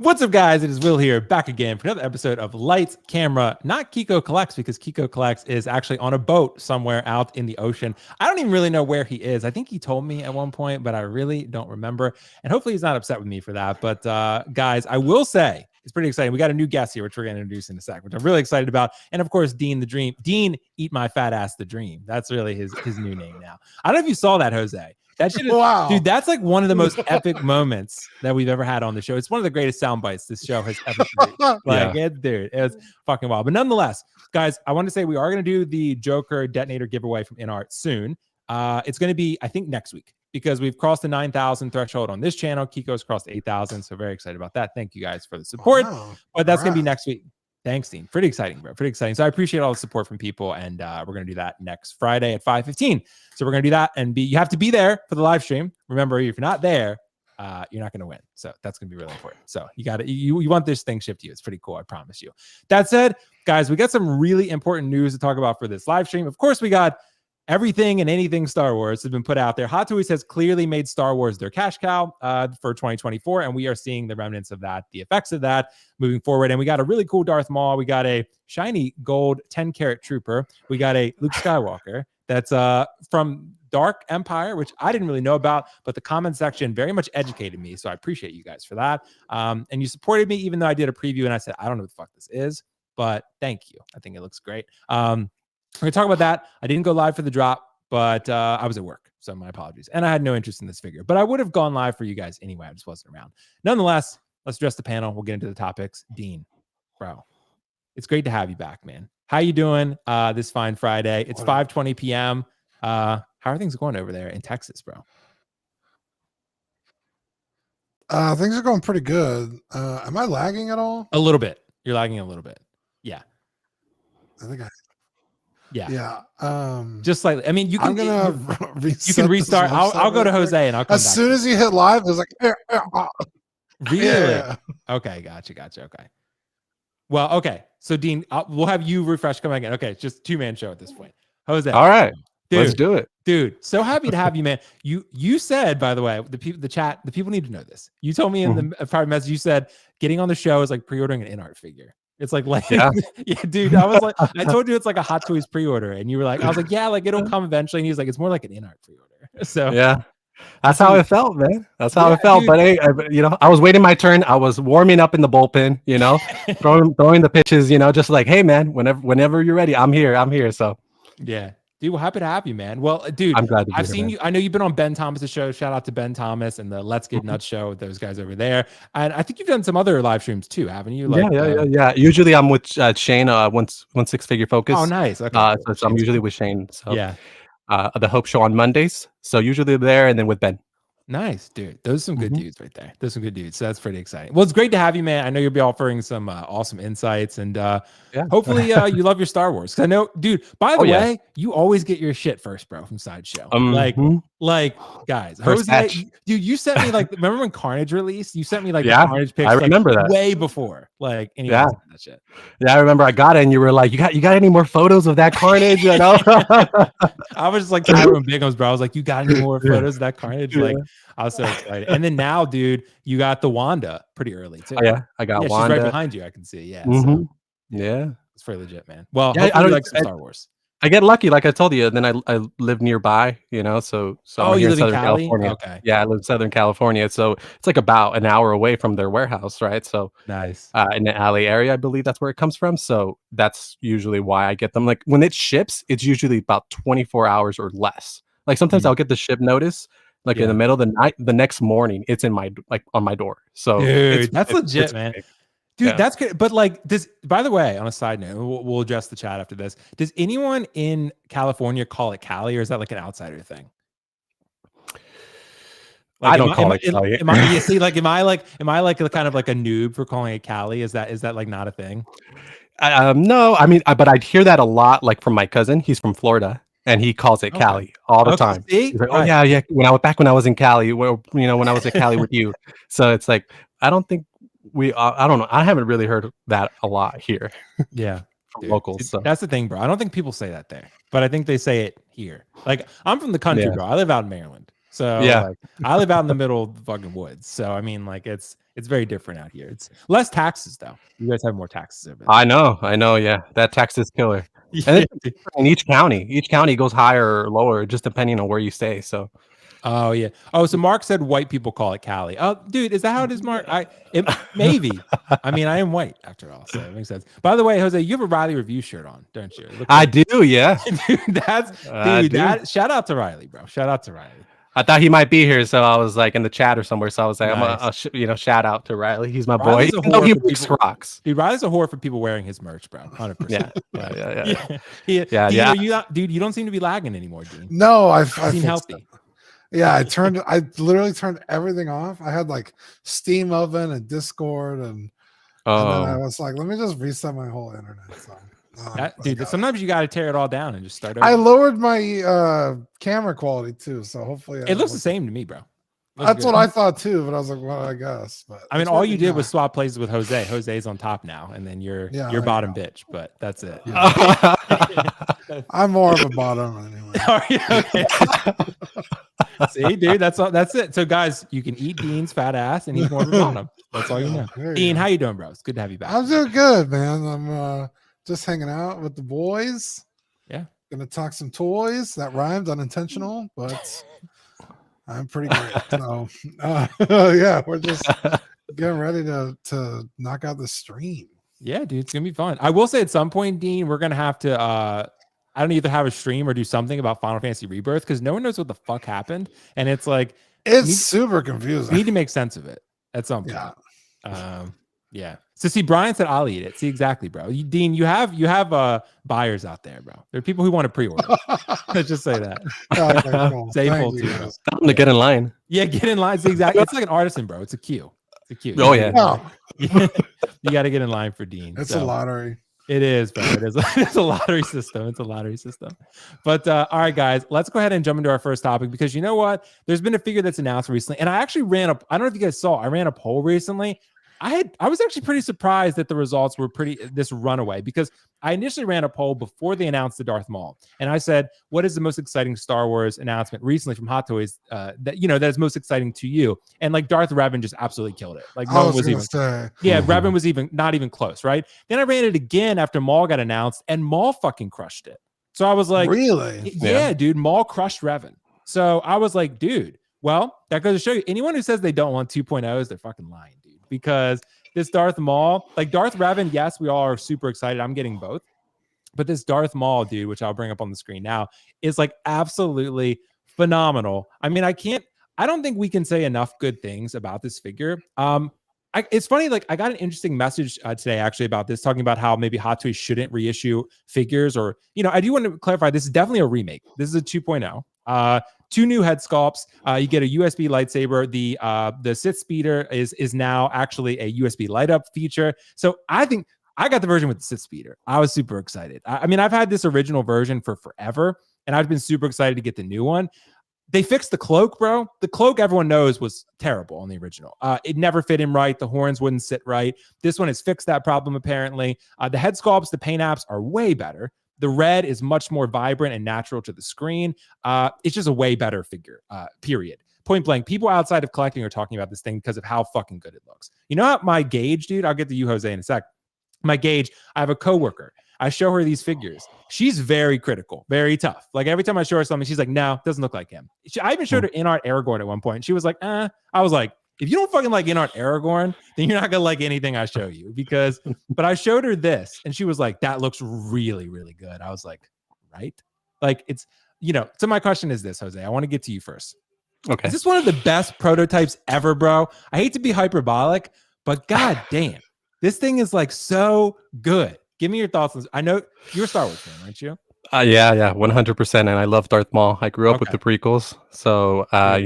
What's up, guys? It is Will here, back again for another episode of Lights, Camera, not Kiko Collects, because Kiko Collects is actually on a boat somewhere out in the ocean. I don't even really know where he is. I think he told me at one point, but I really don't remember. And hopefully he's not upset with me for that. But guys, I will say it's pretty exciting. We got a new guest here, which we're going to introduce in a sec, which I'm really excited about. And of course, Dean the Dream. Dean, eat my fat ass the Dream. That's really his new name now. I don't know if you saw that, Jose. That shit is, wow, dude, that's like one of the most epic moments that we've ever had on the show. It's one of the greatest sound bites this show has ever seen. Dude, it was fucking wild. But nonetheless, guys, I want to say we are going to do the Joker detonator giveaway from InArt soon. It's going to be, I think, next week, because we've crossed the 9,000 threshold on this channel. Kiko's crossed 8,000, so very excited about that. Thank you guys for the support. Wow. But that's going to be next week. Thanks, Dean. Pretty exciting, bro. Pretty exciting. So I appreciate all the support from people, and we're going to do that next Friday at 5:15. So we're going to do that, and you have to be there for the live stream. Remember, if you're not there, you're not going to win. So that's going to be really important. So you want this thing shipped to you. It's pretty cool. I promise you. That said, guys, we got some really important news to talk about for this live stream. Of course, we got everything and anything Star Wars has been put out there. Hot Toys has clearly made Star Wars their cash cow for 2024, and we are seeing the remnants of that, the effects of that moving forward. And we got a really cool Darth Maul. We got a shiny gold 10-karat trooper. We got a Luke Skywalker that's from Dark Empire, which I didn't really know about, but the comment section very much educated me, so I appreciate you guys for that. And you supported me, even though I did a preview and I said, I don't know what the fuck this is, but thank you. I think it looks great. We're going to talk about that. I didn't go live for the drop, but I was at work, so my apologies. And I had no interest in this figure, but I would have gone live for you guys anyway. I just wasn't around. Nonetheless, let's address the panel. We'll get into the topics. Dean, bro, it's great to have you back, man. How you doing this fine Friday? It's 5:20 p.m. How are things going over there in Texas, bro? Things are going pretty good. Am I lagging at all? A little bit. You're lagging a little bit. Yeah. I think Yeah. Yeah. Just slightly. I mean, you can you can restart. I'll go to Jose and I'll come as soon as you hit live, it was like really? Yeah. Okay, gotcha. Okay. Well, okay. So Dean, we'll have you refresh coming again. Okay, it's just two-man show at this point. Jose. All right. Dude, let's do it. Dude, so happy to have you, man. You said, by the way, the people need to know this. You told me in the private message, you said getting on the show is like pre-ordering an InArt figure. It's like yeah, dude. I was like, I told you it's like a Hot Toys pre-order, and you were like, I was like, yeah, like it'll come eventually. And he was like, it's more like an InArt pre-order. So yeah, that's how it felt, man. That's how it felt. Dude. But hey, I was waiting my turn. I was warming up in the bullpen, throwing the pitches, just like, hey, man, whenever you're ready, I'm here. So yeah. Dude, we're happy to have you, man. Well, dude, I'm glad I've seen you. I know you've been on Ben Thomas's show. Shout out to Ben Thomas and the Let's Get Nuts show with those guys over there. And I think you've done some other live streams too, haven't you? Like, yeah. Usually I'm with Shane, one Six Figure Focus. Oh, nice. Okay. So I'm usually with Shane. So yeah. The Hope Show on Mondays. So usually there, and then with Ben. Nice, dude. Those are some good dudes right there. Those are some good dudes. So that's pretty exciting. Well, it's great to have you, man. I know you'll be offering some awesome insights, and hopefully you love your Star Wars. Because I know, dude, by the way, you always get your shit first, bro, from Sideshow. Like, guys, Jose, dude, you sent me remember when Carnage released? You sent me the Carnage pics. I remember that way before. That shit. Yeah, I remember I got it, and you were like, you got any more photos of that Carnage? I was just like Tyrone Biggums, bro. I was like, you got any more photos of that Carnage? Like, I was so excited. And then now, dude, you got the Wanda pretty early too. Oh, yeah, I got Wanda. She's right behind you. I can see. Yeah. So, it's pretty legit, man. Well, I don't like some Star Wars. I get lucky, like I told you. And then I live nearby, so I'm here in Southern California. Okay. Yeah, I live in Southern California, so it's like about an hour away from their warehouse, right? So nice. In the alley area, I believe that's where it comes from. So that's usually why I get them. Like when it ships, it's usually about 24 hours or less. Like sometimes I'll get the ship notice. Like in the middle of the night, the next morning, it's in on my door. So dude, that's legit, man. Big. Dude, that's good. But by the way, on a side note, we'll address the chat after this. Does anyone in California call it Cali, or is that like an outsider thing? I don't call it Cali. Am I like kind of like a noob for calling it Cali? Is that like not a thing? No, I mean, but I'd hear that a lot, like from my cousin. He's from Florida. And he calls it Cali all the time. He's like, oh yeah. When I was in Cali, when I was at Cali with you. So it's like, I don't think I don't know. I haven't really heard that a lot here. Yeah. From locals. So that's the thing, bro. I don't think people say that there, but I think they say it here. Like I'm from the country, bro. I live out in Maryland. So like, I live out in the middle of the fucking woods. So I mean, like, it's very different out here. It's less taxes though. You guys have more taxes over there. I know. Yeah, that Texas killer. And it's in each county goes higher or lower just depending on where you stay. So. Oh yeah. Oh, so Mark said white people call it Cali. Oh, dude, is that how it is, Mark? Maybe. I mean, I am white after all, so it makes sense. By the way, Jose, you have a Riley review shirt on, don't you? I do, yeah. Dude, shout out to Riley, bro. Shout out to Riley. I thought he might be here, so I was like in the chat or somewhere. So I was like, nice. I'm shout out to Riley. He's my boy. Even though he wears rocks. Dude, Riley's a whore for people wearing his merch, bro. 100%. Yeah. Dude, you don't seem to be lagging anymore, Dean. No, I seem healthy. Yeah, I literally turned everything off. I had like Steam Oven and Discord, and then I was like, let me just reset my whole internet. So, dude, sometimes you got to tear it all down and just start over. I lowered my camera quality too, so hopefully it looks the same to me, bro. That's what I thought too, but I was like, well, I guess. But I mean, all you did was swap places with Jose. Jose's on top now, and then you're bottom bitch. But that's it. Yeah. I'm more of a bottom anyway. Okay. See, dude, that's it. So, guys, you can eat Dean's fat ass, and he's more of a bottom. That's all you know. Dean, how you doing, bro? It's good to have you back. I'm doing good, man. I'm just hanging out with the boys. Yeah, gonna talk some toys. That rhymed, unintentional, but. I'm pretty great. So, yeah, we're just getting ready to knock out the stream. Yeah, dude, it's gonna be fun. I will say at some point, Dean, we're gonna have to. I don't either have a stream or do something about Final Fantasy Rebirth because no one knows what the fuck happened, and it's like super confusing. We need to make sense of it at some point. Yeah. So see, Brian said I'll eat it. See, exactly, bro. Dean, you have buyers out there, bro. There are people who want to pre-order. Let's just say that. Okay, cool. Say full too. Tell them to get in line. Yeah, get in line. See, exactly. It's like an artisan, bro. It's a queue. It's a queue. Oh yeah. You got to get in line for Dean. It's a lottery. It is, bro. It is. It's a lottery system. It's a lottery system. But all right, guys, let's go ahead and jump into our first topic because you know what? There's been a figure that's announced recently, and I actually I don't know if you guys saw. I ran a poll recently. I was actually pretty surprised that the results were this runaway because I initially ran a poll before they announced the Darth Maul, and I said, "What is the most exciting Star Wars announcement recently from Hot Toys that is most exciting to you?" And like Darth Revan just absolutely killed it. Like no one was even. Revan was not even close, right? Then I ran it again after Maul got announced, and Maul fucking crushed it. So I was like, "Really? Yeah, dude, Maul crushed Revan." So I was like, "Dude, well, that goes to show you. Anyone who says they don't want 2.0s, they're fucking lying, dude." Because this Darth Maul, like Darth Revan, yes, we all are super excited. I'm getting both. But this Darth Maul, dude, which I'll bring up on the screen now, is like absolutely phenomenal. I mean, I don't think we can say enough good things about this figure. It's funny, like I got an interesting message today actually about this, talking about how maybe Hot Toys shouldn't reissue figures or, I do want to clarify, this is definitely a remake. This is a 2.0. 2 new head sculpts. You get a USB lightsaber. The Sith speeder is now actually a USB light up feature. So I think I got the version with the Sith speeder. I was super excited. I mean, I've had this original version for forever, and I've been super excited to get the new one. They fixed the cloak, bro. The cloak everyone knows was terrible on the original. It never fit him right. The horns wouldn't sit right. This one has fixed that problem apparently. The head sculpts, the paint apps are way better. The red is much more vibrant and natural to the screen. It's just a way better figure, period. Point blank, people outside of collecting are talking about this thing because of how fucking good it looks. You know what? My gauge, dude, I'll get to you, Jose, in a sec. My gauge, I have a coworker. I show her these figures. She's very critical, very tough. Like every time I show her something, she's like, no, doesn't look like him. I even showed her In-Art Aragorn at one point. She was like, I was like, if you don't fucking like In-Art Aragorn, then you're not going to like anything I show you but I showed her this and she was like, that looks really, really good. I was like, right? Like it's, so my question is this, Jose, I want to get to you first. Okay. Is this one of the best prototypes ever, bro? I hate to be hyperbolic, but god damn, this thing is like so good. Give me your thoughts on this. I know you're a Star Wars fan, aren't you? Yeah, 100%. And I love Darth Maul. I grew up with the prequels. So, I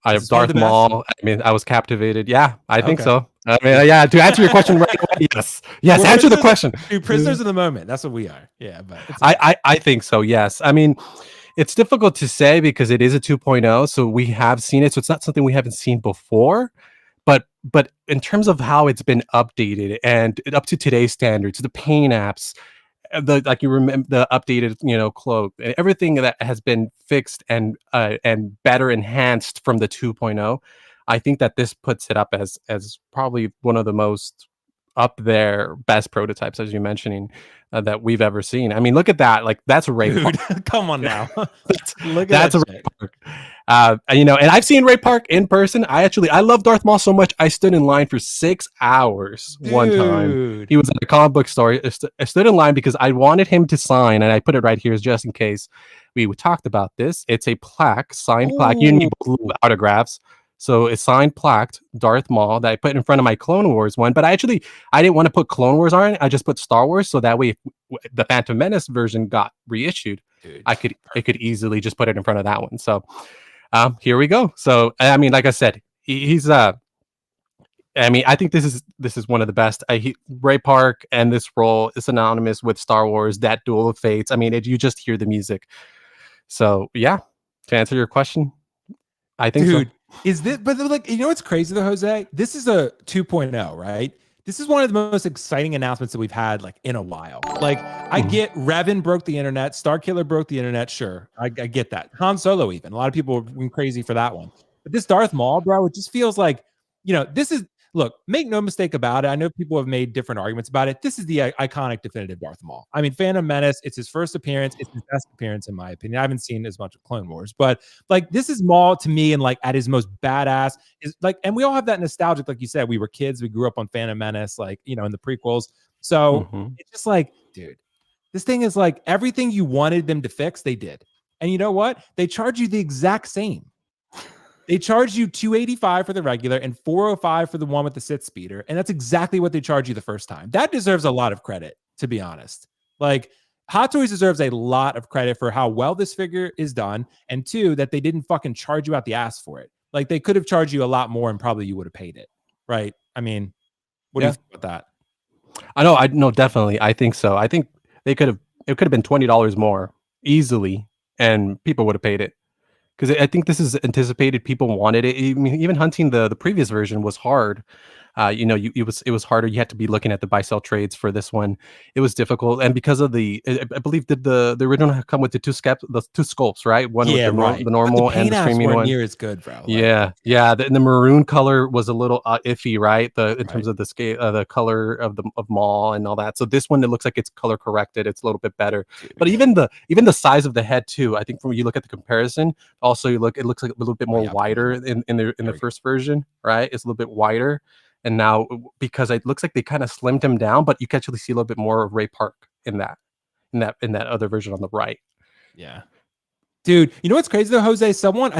have Darth Maul. I mean, I was captivated. Yeah, I think so. I mean, yeah, to answer your question right away, yes. Yes, answer the question. Dude, prisoners of the moment. That's what we are. Yeah, but I think so, yes. I mean, it's difficult to say because it is a 2.0. So we have seen it. So it's not something we haven't seen before. But in terms of how it's been updated and up to today's standards, the paint apps, like you remember the updated, cloak, and everything that has been fixed and better enhanced from the 2.0. I think that this puts it up as probably one of the most up there best prototypes, as you're mentioning, that we've ever seen. I mean, look at that. Like, that's Ray Dude, Park. come on now. Look at That's that a Ray shit. Park. And I've seen Ray Park in person. I love Darth Maul so much. I stood in line for 6 hours one time. Dude. He was at a comic book store. I stood in line because I wanted him to sign, and I put it right here just in case we talked about this. It's a plaque, signed plaque. You need both little autographs. So it's signed plaqued Darth Maul that I put in front of my Clone Wars one. But I didn't want to put Clone Wars on it. I just put Star Wars, so that way, if the Phantom Menace version got reissued, Dude, I could easily just put it in front of that one. So here we go. So I mean, like I said, he's I think this is one of the best. Ray Park and this role is synonymous with Star Wars, that Duel of Fates. I mean, you just hear the music. So yeah, to answer your question, I think dude, so. Is this, but like, what's crazy though, Jose? This is a 2.0, right? This is one of the most exciting announcements that we've had like in a while. Like, I get Revan broke the internet, Starkiller broke the internet. Sure, I get that. Han Solo, even a lot of people went crazy for that one. But this Darth Maul, bro, it just feels like, this is. Look, make no mistake about it. I know people have made different arguments about it. This is the iconic, definitive Darth Maul. I mean, Phantom Menace, it's his first appearance. It's his best appearance, in my opinion. I haven't seen as much of Clone Wars, but like, this is Maul to me, and like at his most badass is like, and we all have that nostalgic, like you said, we were kids, we grew up on Phantom Menace, like, in the prequels. So it's just like, dude, this thing is like everything you wanted them to fix, they did. And you know what? They charge you the exact same. They charge you $285 for the regular and $405 for the one with the Sith speeder. And that's exactly what they charge you the first time. That deserves a lot of credit, to be honest. Like, Hot Toys deserves a lot of credit for how well this figure is done. And two, that they didn't fucking charge you out the ass for it. Like, they could have charged you a lot more and probably you would have paid it. Right? I mean, what do you think about that? I know, definitely. I think so. I think it could have been $20 more easily, and people would have paid it. Because I think this is anticipated. People wanted it. Even hunting the previous version was hard. It was harder. You had to be looking at the buy sell trades for this one. It was difficult, and because of I believe the original come with the two sculpts, right? One with the normal and the streaming one. Near as good, bro. Like, the maroon color was a little iffy, right? In terms of the scale, the color of Maul and all that. So this one, it looks like it's color corrected. It's a little bit better. But even the size of the head too. I think when you look at the comparison, also it looks like a little bit more wider in the first version, right? It's a little bit wider. And now, because it looks like they kind of slimmed him down, but you can actually see a little bit more of Ray Park in that other version on the right. Yeah. Dude, you know what's crazy though, Jose? I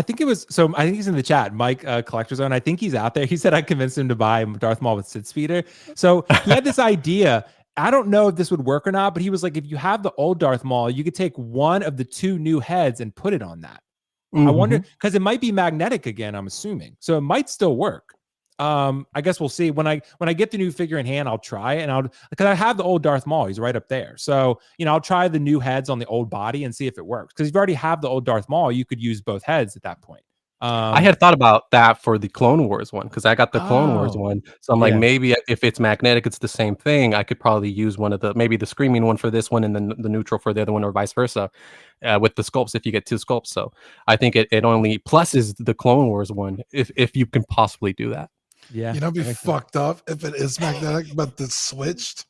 think he's in the chat, Mike Collector Zone. I think he's out there. He said I convinced him to buy Darth Maul with Sith speeder. So he had this idea. I don't know if this would work or not, but he was like, if you have the old Darth Maul, you could take one of the two new heads and put it on that. I wonder, because it might be magnetic again, I'm assuming. So it might still work. I guess we'll see when I get the new figure in hand. I'll try it, because I have the old Darth Maul. He's right up there. So I'll try the new heads on the old body and see if it works. Because if you already have the old Darth Maul, you could use both heads at that point. I had thought about that for the Clone Wars one, because I got the Clone Wars one. So I'm like, maybe if it's magnetic, it's the same thing. I could probably use maybe the screaming one for this one and then the neutral for the other one, or vice versa, with the sculpts if you get two sculpts. So I think it only pluses the Clone Wars one if you can possibly do that. Yeah, it'd be fucked up if it is magnetic, but it's switched.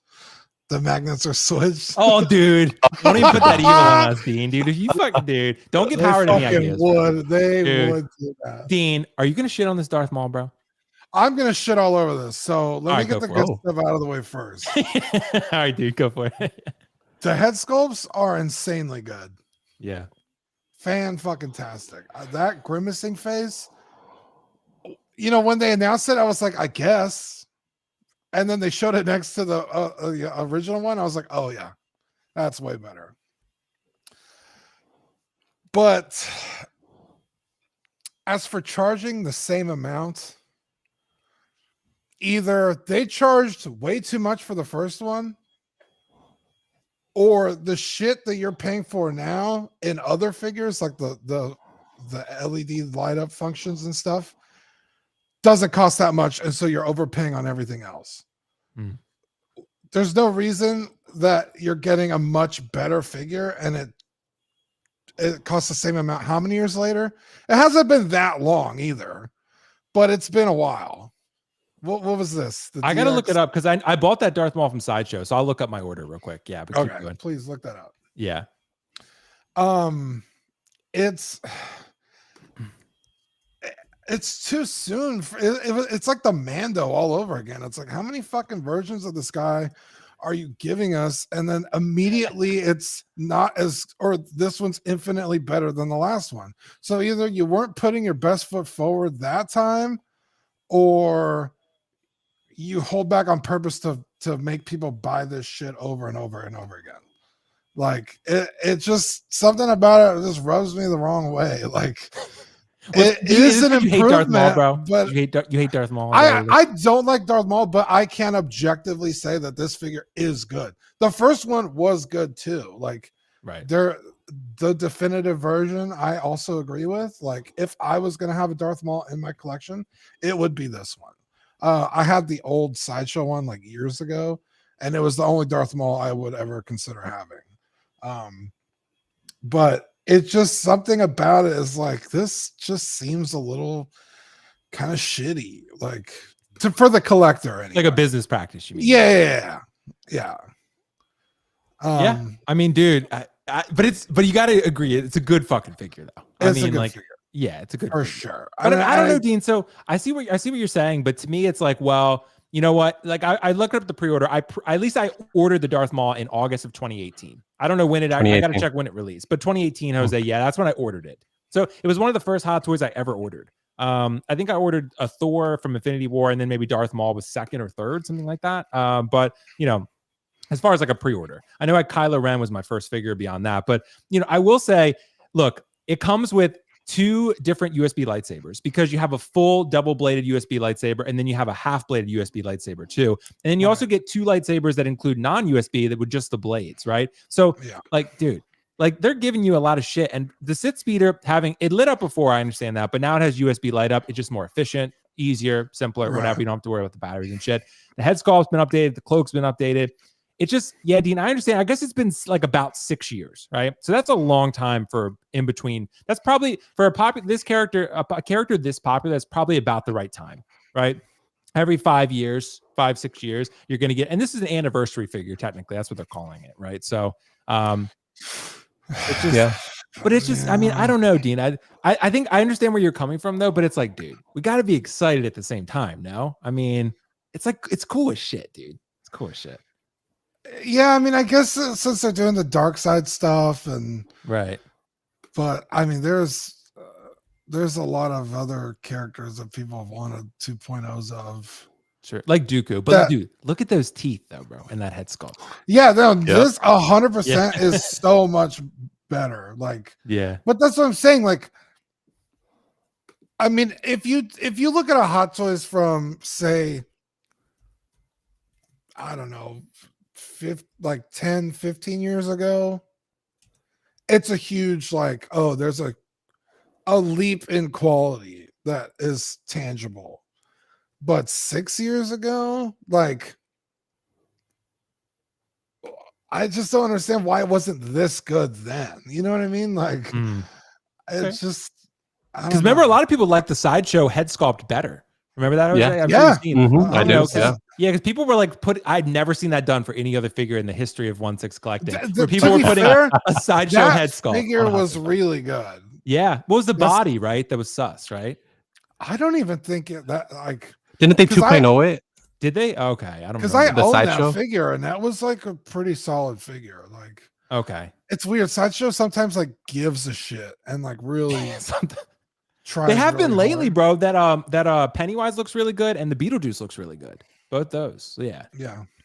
The magnets are switched. Oh, dude, don't even put that evil on us, Dean. Dude, if you fucking don't give Howard any ideas. They would do that. Dean, are you gonna shit on this Darth Maul, bro? I'm gonna shit all over this. So let me get the good stuff out of the way first. All right, dude, go for it. The head sculpts are insanely good. Yeah, fan-fucking-tastic. That grimacing face. When they announced it, I was like, I guess. And then they showed it next to the original one. I was like, oh, yeah, that's way better. But as for charging the same amount, either they charged way too much for the first one, or the shit that you're paying for now in other figures, like the LED light up functions and stuff, doesn't cost that much, and so you're overpaying on everything else. there's no reason that you're getting a much better figure and it costs the same amount. How many years later? It hasn't been that long either, but it's been a while. What was this? I got to look it up because I bought that Darth Maul from Sideshow, so I'll look up my order real quick. Yeah, but keep going. Please look that up. Yeah. It's too soon. It's like the Mando all over again. It's like, how many fucking versions of this guy are you giving us? And then immediately it's not or this one's infinitely better than the last one. So either you weren't putting your best foot forward that time, or you hold back on purpose to make people buy this shit over and over and over again. Like it just, something about it just rubs me the wrong way. Like it is an improvement, hate Darth Maul, bro. But you hate Darth Maul. I don't like Darth Maul, but I can objectively say that this figure is good. The first one was good too. Like the definitive version, I also agree with. Like if I was gonna have a Darth Maul in my collection, it would be this one. I had the old Sideshow one like years ago, and it was the only Darth Maul I would ever consider having. But it's just something about it is like, this just seems a little kind of shitty, like for the collector. Anyway. Like a business practice, you mean? Yeah. Yeah. I mean, dude, but you got to agree, it's a good fucking figure, though. It's a good figure. Yeah, it's a good for figure. Sure. But I don't know, Dean. So I see what you're saying, but to me, it's like, well, you know what? Like I looked up the pre-order. At least I ordered the Darth Maul in August of 2018. I don't know when I got to check when it released, but 2018, Jose. Yeah, that's when I ordered it. So it was one of the first Hot Toys I ever ordered. I think I ordered a Thor from Infinity War, and then maybe Darth Maul was second or third, something like that. But you know, as far as like a pre-order, I know Kylo Ren was my first figure beyond that. But you know, I will say, look, it comes with 2 different USB lightsabers, because you have a full double-bladed USB lightsaber, and then you have a half-bladed USB lightsaber too. And then you also get 2 lightsabers that include non-USB that would just the blades, right? So, like, dude, like they're giving you a lot of shit. And the Sith Speeder, having it lit up before, I understand that, but now it has USB light up. It's just more efficient, easier, simpler, whatever. You don't have to worry about the batteries and shit. The head sculpt's been updated. The cloak's been updated. It's just, yeah, Dean, I understand. I guess it's been like about 6 years, right? So that's a long time for in between. That's probably for a character this popular, that's probably about the right time, right? Every 5 years, 5-6 years, you're going to get, and this is an anniversary figure, technically. That's what they're calling it, right? So, it's just, but it's just, I mean, I don't know, Dean. I think I understand where you're coming from, though, but it's like, dude, we got to be excited at the same time, no? I mean, it's like, it's cool as shit, dude. It's cool as shit. Yeah, I mean, I guess since they're doing the dark side stuff and but I mean, there's a lot of other characters that people have wanted 2.0s of. Sure, like Dooku, but dude, look at those teeth though, bro, and that head sculpt. Yeah, no, this 100% is so much better. Like, but that's what I'm saying. Like, I mean, if you look at a Hot Toys from, say, I don't know, 10, 15 years ago, it's a huge, like, oh, there's a leap in quality that is tangible. But 6 years ago, like, I just don't understand why it wasn't this good then. You know what I mean? Like, it's just, because remember, a lot of people like the Sideshow head sculpt better. Remember that? I do. Yeah, because people were like, I'd never seen that done for any other figure in the history of 1/6 collecting. Where people were putting a Sideshow head sculpt. Figure was really good. Yeah, what was the body, right? That was sus, right? I don't even think that like. Didn't they 2.0 it? Did they? Okay, I don't know. Because I own that figure, and that was like a pretty solid figure. Like, okay, it's weird. Sideshow sometimes like gives a shit and like really. They have been lately, bro. That Pennywise looks really good, and the Beetlejuice looks really good. Both those, yeah.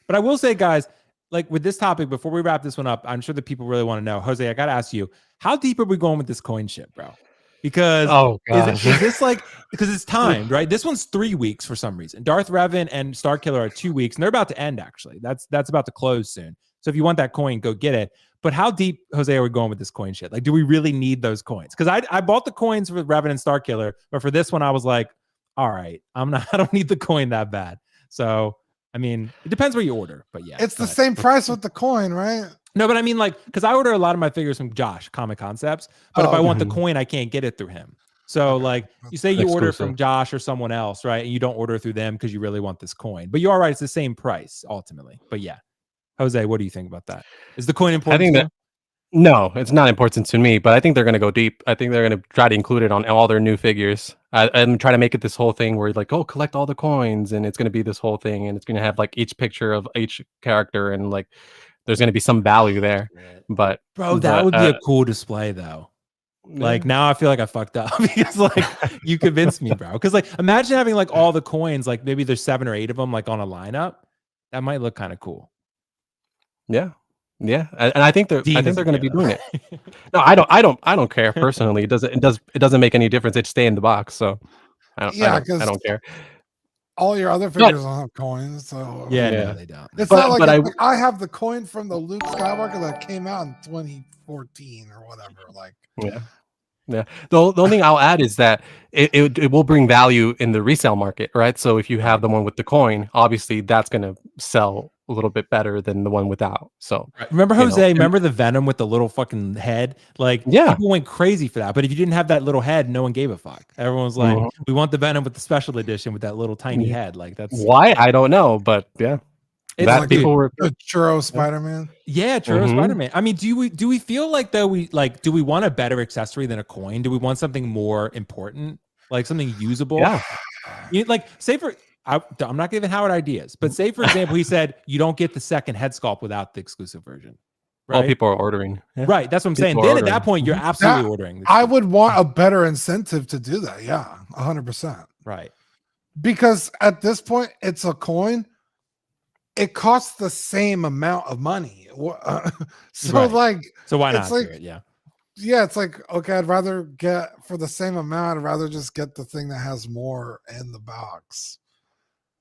But I will say, guys, like with this topic, before we wrap this one up, I'm sure that people really want to know. Jose, I got to ask you, how deep are we going with this coin ship, bro? Because is this like, because it's timed, right? This one's 3 weeks for some reason. Darth Revan and Starkiller are 2 weeks, and they're about to end, actually. That's about to close soon. So if you want that coin, go get it. But how deep, Jose, are we going with this coin shit? Like, do we really need those coins? Because I bought the coins for Revan and Starkiller, but for this one, I was like, all right, I don't need the coin that bad. So I mean, it depends where you order, but yeah. It's the same price with the coin, right? No, but I mean, like, because I order a lot of my figures from Josh, Comic Concepts, but if I want the coin, I can't get it through him. So, like, you say you order from Josh or someone else, right? And you don't order through them because you really want this coin. But you're all right, it's the same price ultimately. But yeah. Jose, what do you think about that? Is the coin important? I think that no, it's not important to me, but I think they're going to go deep. I think they're going to try to include it on all their new figures and try to make it this whole thing where like, oh, collect all the coins, and it's going to be this whole thing, and it's going to have like each picture of each character, and like there's going to be some value there. But bro, that would be a cool display though. Like now I feel like I fucked up because like you convinced me, bro. Because like imagine having like all the coins, like maybe there's 7 or 8 of them like on a lineup. That might look kind of cool. Yeah. Yeah, and I think they're going to be doing it. No, I don't care personally. It doesn't make any difference. It stay in the box, so I don't care. All your other figures don't have coins, so no, they don't. It's not like I have the coin from the Luke Skywalker that came out in 2014 or whatever. Like, yeah. The only thing I'll add is that it will bring value in the resale market, right? So if you have the one with the coin, obviously that's going to sell a little bit better than the one without. So remember Jose, remember the Venom with the little fucking head? Like people went crazy for that. But if you didn't have that little head, no one gave a fuck. Everyone was like, we want the Venom with the special edition with that little tiny head. Like that's why I don't know, but yeah. It's that like people were Churro Spider-Man. Yeah, Churro Spider-Man. I mean, do we feel like though do we want a better accessory than a coin? Do we want something more important, like something usable? Yeah. Like say for I'm not giving Howard ideas, but say for example, he said you don't get the second head sculpt without the exclusive version. Right? All people are ordering. Yeah. Right. That's what I'm saying. Then at that point, you're absolutely ordering. I would want a better incentive to do that. Yeah, 100%. Right. Because at this point, it's a coin. It costs the same amount of money. So why not? Like, do it? Yeah. It's like, okay, I'd rather get for the same amount. I'd rather just get the thing that has more in the box.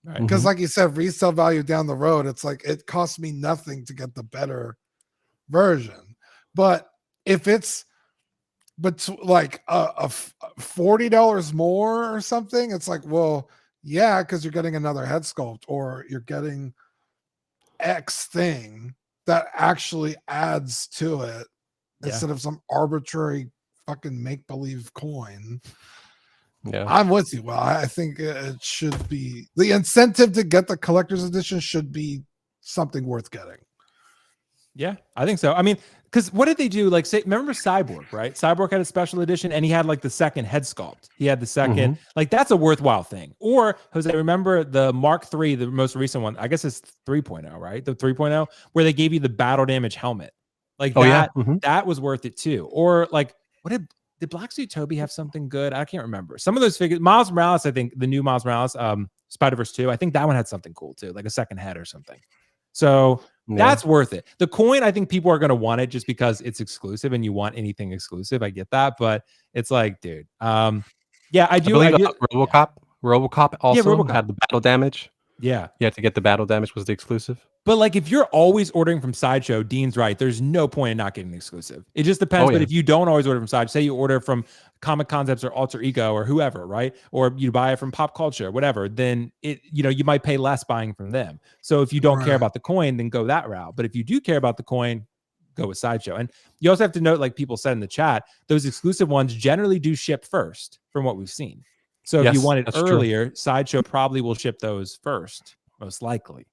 Right. Because like you said, resale value down the road, it's like it costs me nothing to get the better version. But if it's like a $40 more or something, it's like, well, yeah, because you're getting another head sculpt or you're getting X thing that actually adds to it instead of some arbitrary fucking make-believe coin. Yeah, I'm with you. Well, I think it should be the incentive to get the collector's edition should be something worth getting. Yeah, I think so. I mean, because what did they do? Like, say, remember Cyborg, right? Cyborg had a special edition and he had like the second head sculpt. He had the second, like that's a worthwhile thing. Or Jose, remember the Mark III, the most recent one, I guess it's 3.0, right? The 3.0, where they gave you the battle damage helmet. Like that was worth it too. Or like, what did Black Suit Toby have something good? I can't remember. Some of those figures, Miles Morales, I think the new Miles Morales, Spider-Verse 2, I think that one had something cool too, like a second head or something. So that's worth it. The coin, I think people are going to want it just because it's exclusive and you want anything exclusive. I get that, but it's like, dude, yeah, I do. RoboCop also had the battle damage. Yeah. You had to get the battle damage was the exclusive. But like if you're always ordering from Sideshow, Dean's right. There's no point in not getting exclusive. It just depends. But if you don't always order from Sideshow, say you order from Comic Concepts or Alter Ego or whoever, right? Or you buy it from Pop Culture, whatever, then you might pay less buying from them. So if you don't care about the coin, then go that route. But if you do care about the coin, go with Sideshow. And you also have to note, like people said in the chat, those exclusive ones generally do ship first from what we've seen. So if you want it earlier, Sideshow probably will ship those first, most likely.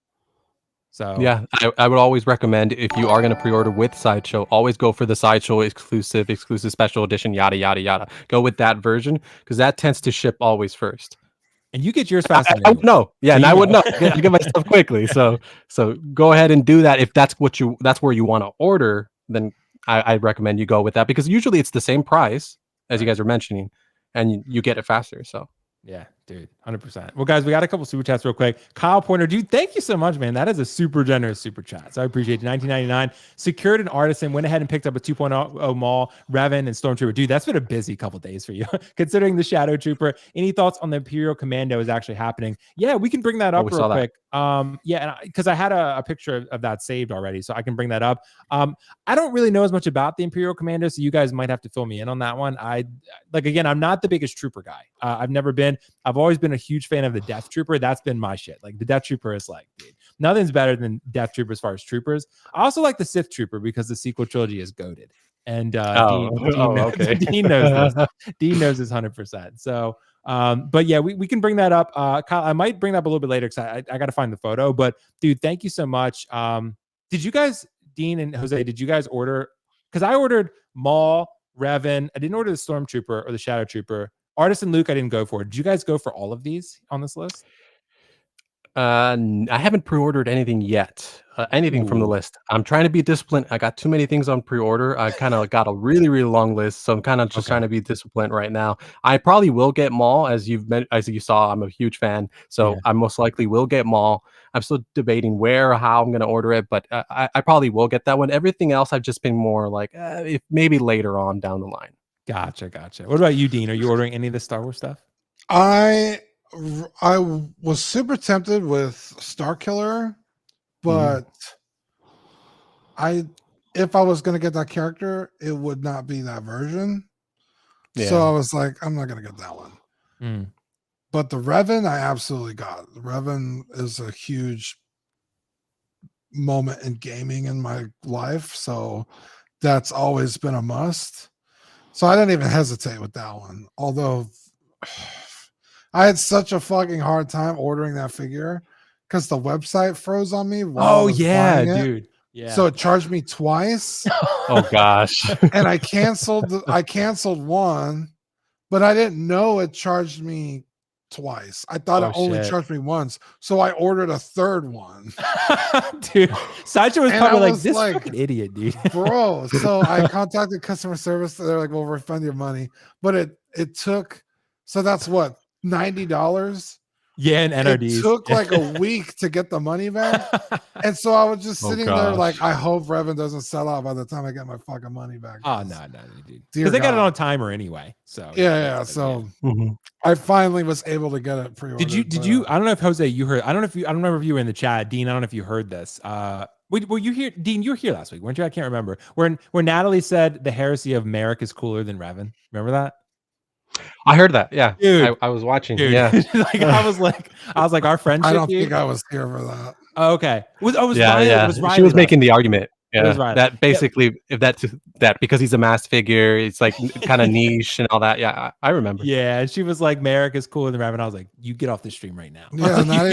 So yeah, I would always recommend if you are going to pre-order with Sideshow, always go for the Sideshow exclusive special edition, yada yada yada. Go with that version because that tends to ship always first. And you get yours faster. I would know. Yeah, and I would know. I get my stuff quickly. So go ahead and do that. If that's where you want to order, then I recommend you go with that because usually it's the same price as you guys were mentioning, and you get it faster. So. Yeah, dude, 100%. Well, guys, we got a couple super chats real quick. Kyle Pointer, dude, thank you so much, man. That is a super generous super chat. So I appreciate you. 1999, secured an Artisan, went ahead and picked up a 2.0 Maul, Revan, and Stormtrooper. Dude, that's been a busy couple days for you. Considering the Shadow Trooper, any thoughts on the Imperial Commando is actually happening? Yeah, we can bring that up real quick. Yeah, because I had a picture of that saved already, so I can bring that up. I don't really know as much about the Imperial Commando, so you guys might have to fill me in on that one. Again, I'm not the biggest trooper guy. I've never been. I've always been a huge fan of the Death Trooper. That's been my shit. Like the Death Trooper is like, dude, nothing's better than Death Trooper as far as troopers. I also like the Sith Trooper because the sequel trilogy is goated. And okay. Dean knows this. Dean knows this 100%. So, but yeah, we can bring that up. Kyle, I might bring that up a little bit later because I got to find the photo. But dude, thank you so much. Did you guys, Dean and Jose, did you guys order? Because I ordered Maul, Revan. I didn't order the Stormtrooper or the Shadow Trooper. Artisan Luke, I didn't go for. Did you guys go for all of these on this list? I haven't pre-ordered anything yet. Anything from the list. I'm trying to be disciplined. I got too many things on pre-order. I kind of got a really, really long list, so I'm kind of just trying to be disciplined right now. I probably will get Maul, as you saw. I'm a huge fan, so I most likely will get Maul. I'm still debating where or how I'm going to order it, but I probably will get that one. Everything else, I've just been more like if maybe later on down the line. Gotcha. What about you, Dean? Are you ordering any of the Star Wars stuff? I was super tempted with Starkiller, but if I was going to get that character, it would not be that version. So I was like, I'm not going to get that one. But the Revan, I absolutely got. The Revan is a huge moment in gaming in my life, so that's always been a must. So I didn't even hesitate with that one, although I had such a fucking hard time ordering that figure because the website froze on me. Oh yeah, dude. Yeah. So it charged me twice. Oh gosh. And I canceled one, but I didn't know it charged me twice. I thought it only charged me once. So I ordered a third one. Dude, Sideshow was probably like, this fucking idiot, dude. Bro. So I contacted customer service. They're like, we'll refund your money. But it took, so that's what? $90. Yeah, and NRDs. It took like a week to get the money back. And so I was just sitting there like, I hope Revan doesn't sell out by the time I get my fucking money back. Oh, no, dude. Because they got it on a timer anyway. So yeah. So I finally was able to get it pre-ordered. Did you I don't know if Jose, you heard, I don't remember if you were in the chat. Dean, I don't know if you heard this. Were you here? Dean, you were here last week, weren't you? I can't remember. Where Natalie said the heresy of Merrick is cooler than Revan. Remember that? I heard that. Yeah, dude, I was watching. Dude. Yeah, like I was like, our friendship. I don't think I was here for that. Oh, okay. Riley, she was making the argument. Yeah, right. That basically, if that because he's a masked figure, it's like kind of niche and all that. Yeah, I remember. Yeah, and she was like, Merrick is cooler than Revan. I was like, you get off the stream right now. Yeah, not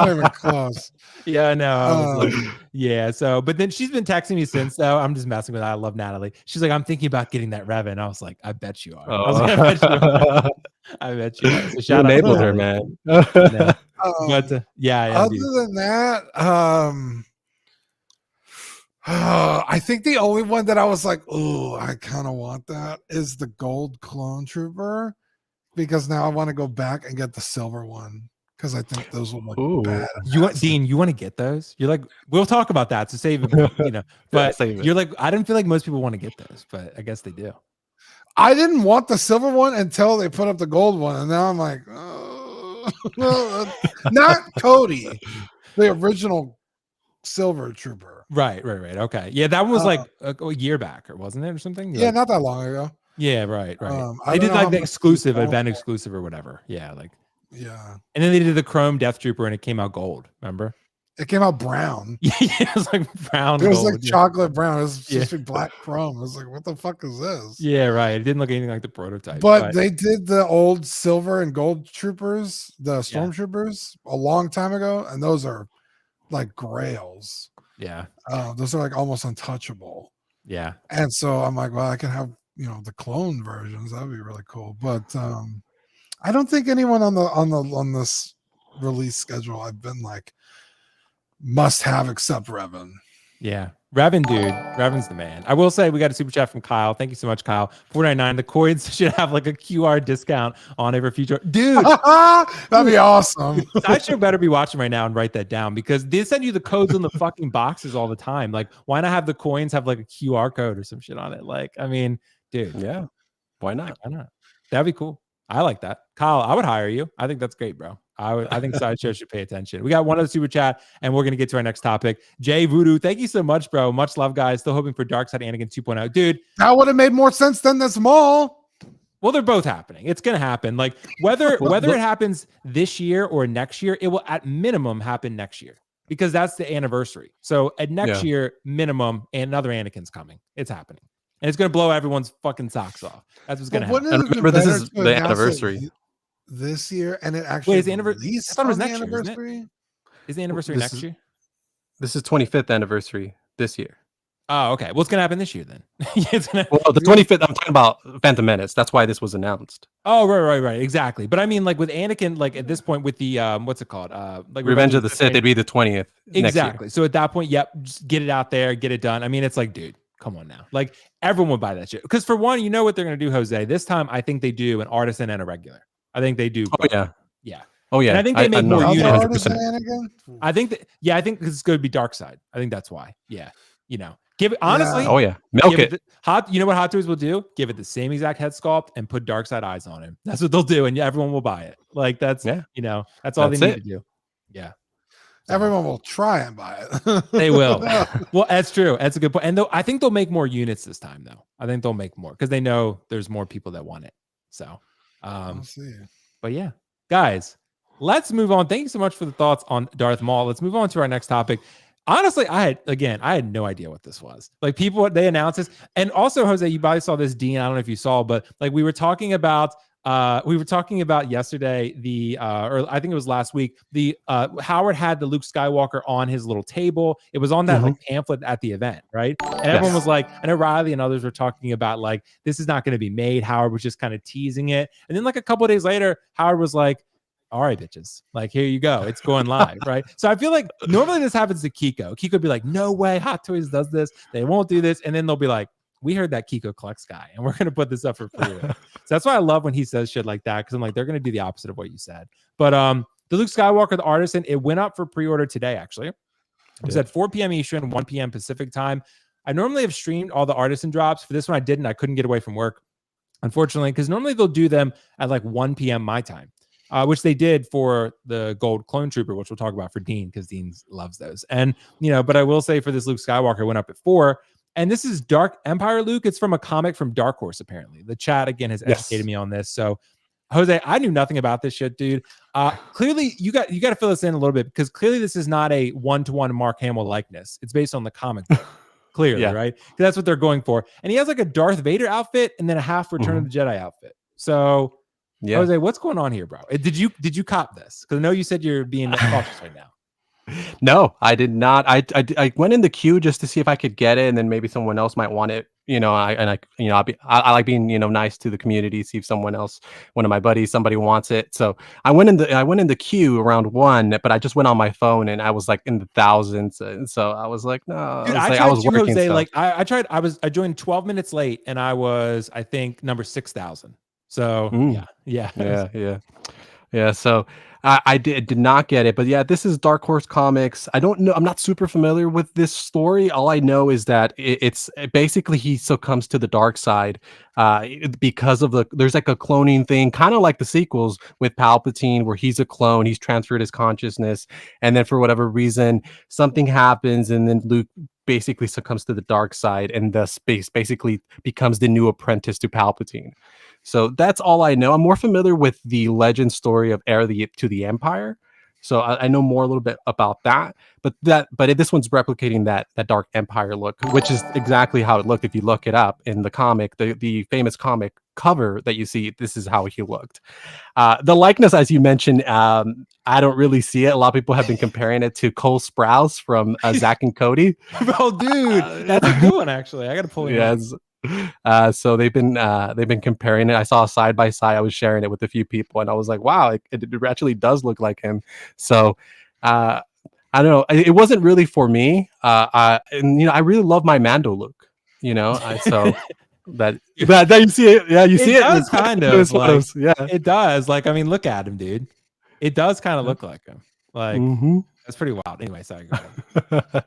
even close. Yeah, no. I was like, yeah. So, but then she's been texting me since, though. I'm just messing with her. I love Natalie. She's like, I'm thinking about getting that Revan. I was like, I bet you are. I was like, I bet you are. So shout out enabled her, man. But yeah. Other than that, I think the only one that I was like, oh, I kind of want that is the gold clone trooper, because now I want to go back and get the silver one because I think those will look bad. Dean, you want to get those? You're like, we'll talk about that. So save it, but you're like, I didn't feel like most people want to get those, but I guess they do. I didn't want the silver one until they put up the gold one, and now I'm like, oh, not Cody, the original silver trooper. Right. Okay. Yeah, that one was like a year back, or wasn't it, or something? Yeah, not that long ago. Yeah, right. They did like the exclusive, event exclusive or whatever. Yeah, like. Yeah. And then they did the Chrome Death Trooper, and it came out gold. Remember? It came out brown. Yeah, it was like brown. It was like chocolate brown. It was supposed to be black chrome. I was like, what the fuck is this? Yeah, right. It didn't look anything like the prototype. But they did the old silver and gold troopers, the stormtroopers, a long time ago, and those are like grails. Yeah. Those are like almost untouchable. Yeah. And so I'm like, well, I can have, the clone versions. That'd be really cool. But I don't think anyone on this release schedule I've been like must have except Revan. Yeah. Revan, dude. Revan's the man. I will say we got a super chat from Kyle. Thank you so much, Kyle. $4.99. The coins should have like a QR discount on it for future. Dude, that'd be awesome. I should better be watching right now and write that down, because they send you the codes on the fucking boxes all the time. Like, why not have the coins have like a QR code or some shit on it? Like, I mean, dude. Yeah. Why not? That'd be cool. I like that. Kyle, I would hire you. I think that's great, bro. I think Sideshow should pay attention. We got one other super chat, and we're going to get to our next topic. Jay Voodoo, thank you so much, bro. Much love, guys. Still hoping for Dark Side Anakin 2.0. Dude. That would have made more sense than this Maul. Well, they're both happening. It's going to happen. Like whether it happens this year or next year, it will at minimum happen next year because that's the anniversary. So at next year, minimum, another Anakin's coming. It's happening. And it's going to blow everyone's fucking socks off. That's what's going to happen. And remember, this is the anniversary this year, and it actually is the anniversary. I thought it was next year. Is the anniversary next year? This is 25th anniversary this year. Oh, okay. What's going to happen this year then? Well, the 25th, I'm talking about Phantom Menace. That's why this was announced. Oh, right. Exactly. But I mean, like with Anakin, like at this point with the, what's it called? Like Revenge of the Sith, it'd be the 20th. Exactly. So at that point, just get it out there, get it done. I mean, it's like, dude, come on now. Like everyone would buy that shit. Because for one, you know what they're going to do, Jose. This time, I think they do an Artisan and a regular. I think they do. Oh, yeah. Yeah. Oh, yeah. And I think they make more units. I think because it's going to be Dark Side. I think that's why. Yeah. You know. Give it honestly. Yeah. Oh yeah, milk it. You know what Hot Toys will do? Give it the same exact head sculpt and put dark side eyes on him. That's what they'll do, and everyone will buy it. Like that's that's all they need to do. Yeah, everyone will try and buy it. They will. Well, that's true. That's a good point. And I think they'll make more units this time, though. I think they'll make more because they know there's more people that want it. So, we'll see. But yeah, guys, let's move on. Thank you so much for the thoughts on Darth Maul. Let's move on to our next topic. Honestly, I had no idea what this was. Like people, they announced this. And also, Jose, you probably saw this, Dean. I don't know if you saw, but like we were talking about yesterday, or I think it was last week, Howard had the Luke Skywalker on his little table. It was on that like pamphlet at the event, right? And everyone was like, I know Riley and others were talking about like, this is not going to be made. Howard was just kind of teasing it. And then like a couple of days later, Howard was like, all right, bitches, like, here you go. It's going live, right? So I feel like normally this happens to Kiko. Kiko would be like, no way, Hot Toys does this. They won't do this. And then they'll be like, we heard that Kiko collects guy, and we're going to put this up for free. So that's why I love when he says shit like that, because I'm like, they're going to do the opposite of what you said. But the Luke Skywalker, the Artisan, it went up for pre-order today, actually. It was at 4 p.m. Eastern, 1 p.m. Pacific time. I normally have streamed all the Artisan drops. For this one, I didn't. I couldn't get away from work, unfortunately, because normally they'll do them at like 1 p.m. my time. Which they did for the Gold Clone Trooper, which we'll talk about for Dean, because Dean loves those. And, but I will say for this Luke Skywalker, went up at 4. And this is Dark Empire Luke. It's from a comic from Dark Horse, apparently. The chat, again, has educated me on this. So, Jose, I knew nothing about this shit, dude. Clearly, you got to fill this in a little bit, because clearly this is not a one-to-one Mark Hamill likeness. It's based on the comic book. Clearly, right? That's what they're going for. And he has like a Darth Vader outfit and then a half Return of the Jedi outfit. So... Yeah. Jose, what's going on here, bro? Did you cop this? Because I know you said you're being cautious right now. No, I did not. I went in the queue just to see if I could get it, and then maybe someone else might want it. I like being nice to the community. See if one of my buddies, somebody wants it. So I went in the queue around 1, but I just went on my phone and I was like in the thousands, and so I was like, no. Dude, I was working. Jose, like I tried. I joined 12 minutes late, and I was, I think, number 6,000. So yeah. So I did not get it, but yeah, this is Dark Horse Comics. I don't know. I'm not super familiar with this story. All I know is that it's basically he succumbs to the dark side because of there's like a cloning thing, kind of like the sequels with Palpatine, where he's a clone. He's transferred his consciousness, and then for whatever reason, something happens, and then Luke basically succumbs to the dark side, and thus basically becomes the new apprentice to Palpatine. So that's all I know. I'm more familiar with the legend story of Heir to the Empire. So I know more a little bit about that. But this one's replicating that Dark Empire look, which is exactly how it looked. If you look it up in the comic, the famous comic cover that you see, this is how he looked. The likeness, as you mentioned, I don't really see it. A lot of people have been comparing it to Cole Sprouse from Zack and Cody. Oh, dude, that's a good one, actually. I got to pull it up. So they've been comparing it. I saw a side by side. I was sharing it with a few people, and I was like, "Wow, it actually does look like him." So I don't know. It wasn't really for me. I really love my Mando look. So that you see it. Yeah, you see it. Does kind of like, it does. Like, I mean, look at him, dude. It does kind of look like him. Like. That's pretty wild. Anyway, sorry. Go ahead.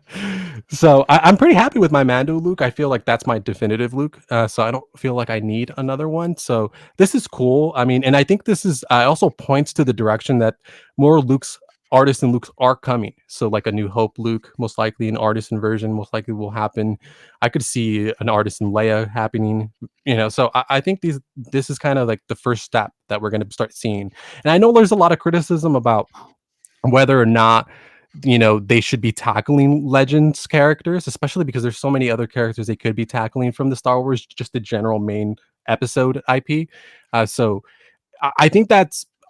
So I'm pretty happy with my Mando Luke. I feel like that's my definitive Luke. So I don't feel like I need another one. So this is cool. I mean, and I think this is also points to the direction that more Lukes Artisan Lukes are coming. So like a New Hope Luke, most likely an Artisan version, most likely will happen. I could see an Artisan Leia happening. So I think this is kind of like the first step that we're going to start seeing. And I know there's a lot of criticism about whether or not they should be tackling Legends characters, especially because there's so many other characters they could be tackling from the Star Wars, just the general main episode IP. So I think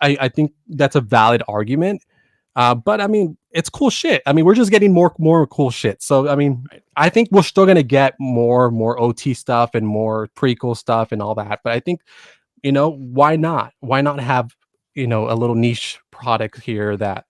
I think that's a valid argument. But I mean, it's cool shit. I mean, we're just getting more cool shit. So I mean, I think we're still gonna get more OT stuff and more prequel stuff and all that. But I think, why not? Why not have a little niche product here that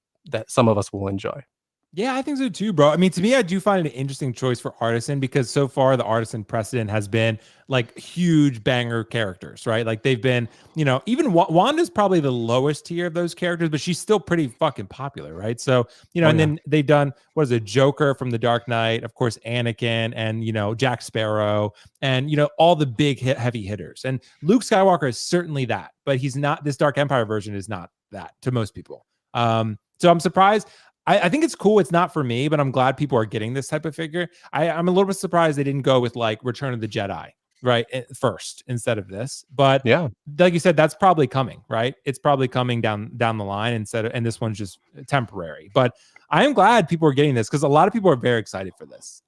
some of us will enjoy? Yeah, I think so too, bro. I mean, to me, I do find it an interesting choice for Artisan because so far the Artisan precedent has been like huge banger characters, right? Like they've been, even Wanda's probably the lowest tier of those characters, but she's still pretty fucking popular, right? So, then they've done, what is it, Joker from The Dark Knight, of course, Anakin and, Jack Sparrow and, all the big heavy hitters. And Luke Skywalker is certainly that, but he's not, this Dark Empire version is not that to most people. So I'm surprised. I think it's cool. It's not for me, but I'm glad people are getting this type of figure. I'm a little bit surprised they didn't go with like Return of the Jedi, right, first instead of this. But yeah, like you said, that's probably coming, right? It's probably coming down the line and this one's just temporary. But I am glad people are getting this because a lot of people are very excited for this.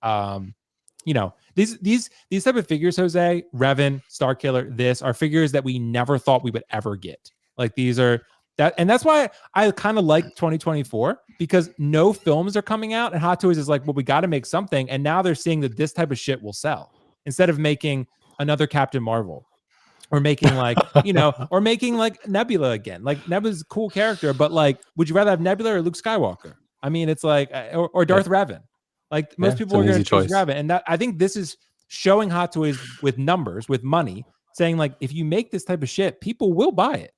These type of figures, Jose, Revan, Starkiller, this are figures that we never thought we would ever get. Like these are. And that's why I kind of like 2024 because no films are coming out and Hot Toys is like, well, we got to make something. And now they're seeing that this type of shit will sell instead of making another Captain Marvel or making like, or making like Nebula again. Like Nebula's a cool character, but like, would you rather have Nebula or Luke Skywalker? I mean, it's like, or Darth Revan. Like most people are going to choose Revan. And that I think this is showing Hot Toys with numbers, with money, saying like, if you make this type of shit, people will buy it.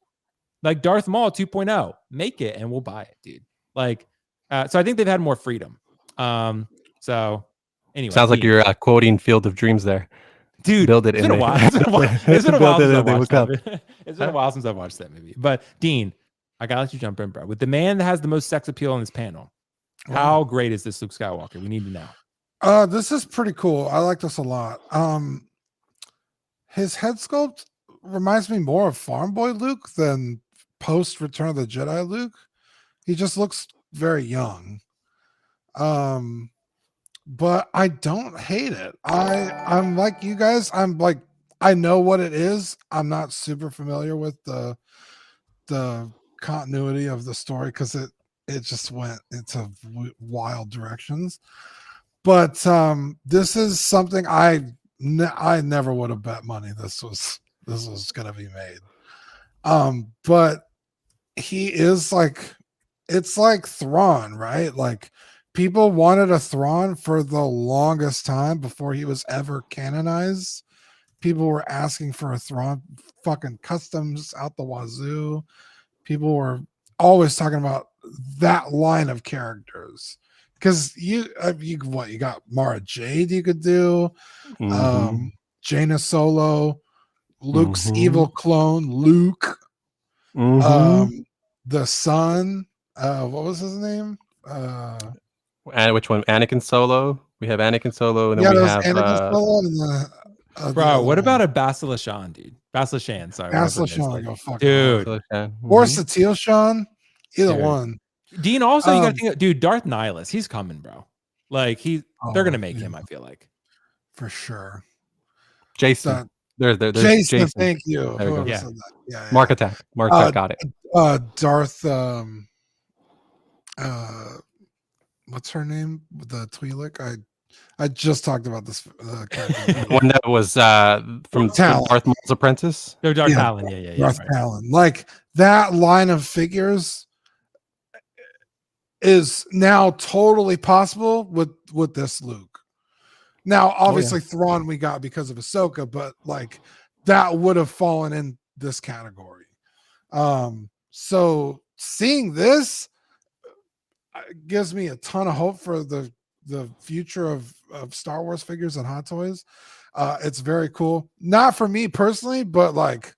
Like Darth Maul 2.0, make it and we'll buy it, dude. Like, so I think they've had more freedom. So anyway, sounds like you're quoting Field of Dreams there, dude. Build it. It's been a while. It's been a while since I watched that. It's been a while since I've watched that movie. But Dean, I gotta let you jump in, bro. With the man that has the most sex appeal on this panel, how great is this Luke Skywalker? We need to know. This is pretty cool. I like this a lot. His head sculpt reminds me more of Farm Boy Luke than post Return of the Jedi Luke. He just looks very young. But I don't hate it. I'm like you guys. I'm like, I know what it is. I'm not super familiar with the continuity of the story because it just went into wild directions. But this is something I never would have bet money this was gonna be made. But he is like, it's like Thrawn, right? Like people wanted a Thrawn for the longest time before he was ever canonized. People were asking for a Thrawn, fucking customs out the wazoo. People were always talking about that line of characters because you got Mara Jade you could do, Jaina Solo, Luke's evil clone, Luke, the son, what was his name? And which one? Anakin Solo. We have Anakin Solo, and then we have Anakin Solo and bro, what about a Basilishan, dude? Basilishan, sorry. Basilishan, dude. Or Satele Shan, either one. Dean, also, you gotta think, dude, Darth Nihilus, he's coming, bro. Like they're gonna make him, I feel like. For sure. Jason. There's Jason. Thank you. Yeah. Mark Attack. Mark Attack got it. Darth. What's her name? The Twi'lek. I just talked about this. One that was from Darth Maul's apprentice. No, Darth Talon. Yeah. Darth Talon. Like that line of figures is now totally possible with this Luke. Now, obviously, Thrawn we got because of Ahsoka, but like that would have fallen in this category. So seeing this gives me a ton of hope for the future of Star Wars figures and Hot Toys. It's very cool. Not for me personally, but like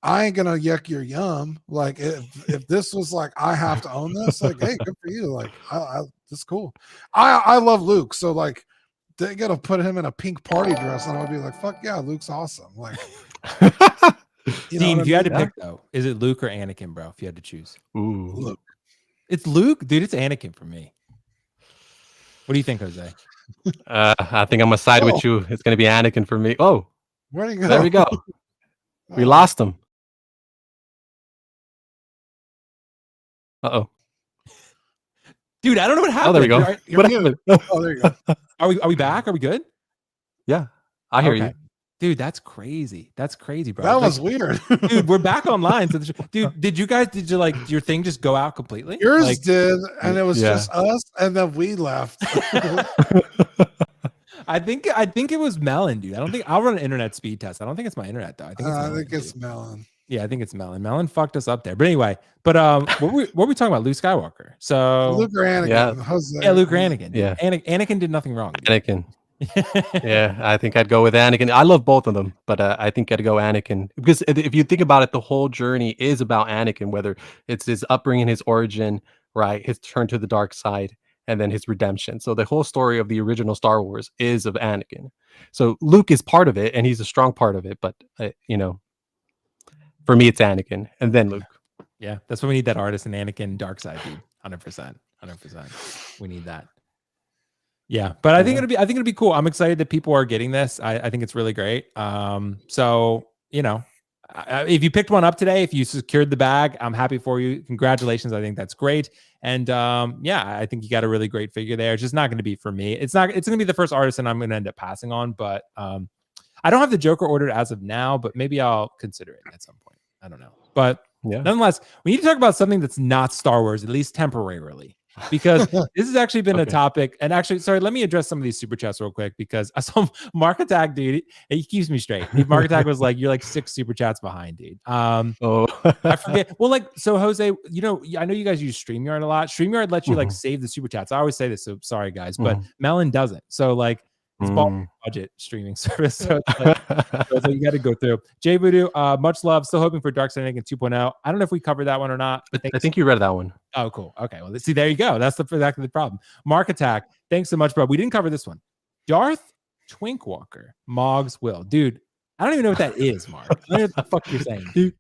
I ain't gonna yuck your yum. Like if this was like I have to own this, like hey, good for you. Like it's cool. I love Luke, so like they gotta put him in a pink party dress, and I'll be like, fuck yeah, Luke's awesome. Like, Dean, if you had to pick though, is it Luke or Anakin, bro? If you had to choose, Luke. It's Luke, dude. It's Anakin for me. What do you think, Jose? I think I'm gonna side with you. It's gonna be Anakin for me. Oh, where'd he go? There we go. We lost him. Uh-oh. Dude, I don't know what happened. Oh, there we go. What happened? Oh, there you go. Are we back? Are we good? Yeah, I hear you. Dude, that's crazy. That's crazy, bro. That was weird. Dude, we're back online. So dude, did you like your thing just go out completely? Yours did, and it was just us, and then we left. I think it was Melon, dude. I'll run an internet speed test. I don't think it's my internet though. I think it's Melon. Yeah, I think it's Melon. Melon fucked us up there. But anyway, what were we talking about? Luke Skywalker. So Luke or Anakin. Yeah, Luke or Anakin. Yeah. Anakin did nothing wrong. Dude. Anakin. Yeah, I think I'd go with Anakin. I love both of them, but I think I'd go Anakin because if you think about it, the whole journey is about Anakin, whether it's his upbringing, his origin, right, his turn to the dark side, and then his redemption. So the whole story of the original Star Wars is of Anakin. So Luke is part of it, and he's a strong part of it. But for me, it's Anakin, and then Luke. Yeah, that's what we need. That Artisan Anakin dark side, dude. 100%. We need that. Yeah, but I think it'll be cool. I'm excited that people are getting this. I think it's really great. So if you picked one up today, if you secured the bag, I'm happy for you. Congratulations. I think that's great. And I think you got a really great figure there. It's just not going to be for me. It's going to be the first Artisan I'm going to end up passing on, but I don't have the Joker ordered as of now, but maybe I'll consider it at some point. I don't know. But nonetheless, we need to talk about something that's not Star Wars, at least temporarily. Because this has actually been a topic. And actually, sorry, let me address some of these super chats real quick because I saw Mark Attack, dude. He keeps me straight. Mark Attack was like, "You're like 6 super chats behind, dude." I forget. Well, like, so Jose, I know you guys use StreamYard a lot. StreamYard lets you like save the super chats. I always say this, so sorry guys, but Melon doesn't. So like, it's budget streaming service. So it's like you got to go through. Jay Voodoo, much love. Still hoping for Dark Side Anakin 2.0. I don't know if we covered that one or not. But I think you read that one. Oh, cool. Okay. Well, see, there you go. That's exactly the problem. Mark Attack. Thanks so much, bro. We didn't cover this one. Darth Twinkwalker. Mog's Will. Dude, I don't even know what that is, Mark. I don't know what the fuck you're saying.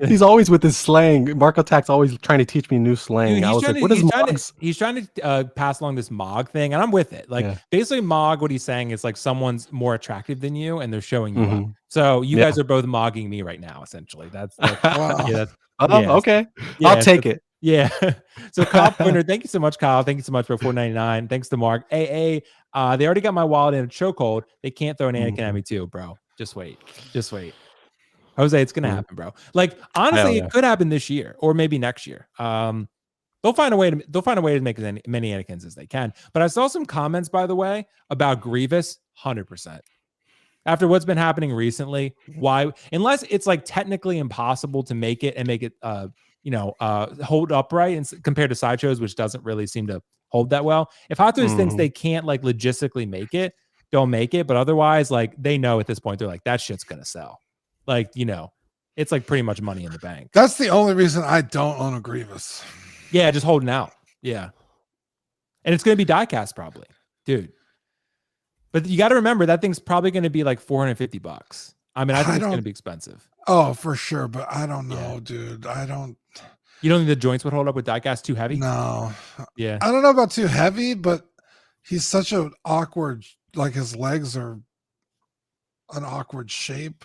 He's always with his slang. Mark Attack's always trying to teach me new slang. Dude, I was like, what is Mog's? He's trying to pass along this Mog thing, and I'm with it. Like, basically, Mog, what he's saying is like someone's more attractive than you, and they're showing you up. So you guys are both mogging me right now, essentially. That's okay. I'll take it. Yeah. So Kyle Pointer, thank you so much, Kyle. Thank you so much for $4.99. Thanks to Mark. AA, they already got my wallet in a chokehold. They can't throw an Anakin at me too, bro. Just wait. Jose, it's gonna happen, bro. Like, honestly, it could happen this year or maybe next year. They'll find a way to make as many Anakins as they can. But I saw some comments, by the way, about Grievous. 100%. After what's been happening recently, why? Unless it's like technically impossible to make it and make it hold upright and compared to sideshows, which doesn't really seem to hold that well. If Hot Toys thinks they can't like logistically make it, don't make it. But otherwise, like, they know at this point, they're like, that shit's gonna sell. Like, it's like pretty much money in the bank. That's the only reason I don't own a Grievous. Yeah, just holding out. Yeah. And it's gonna be diecast probably, dude. But you got to remember that thing's probably going to be like $450. I mean, I think it's going to be expensive. Oh, for sure. But I don't know, dude. You don't think the joints would hold up with diecast too heavy? No. Yeah. I don't know about too heavy, but he's such an awkward, like his legs are an awkward shape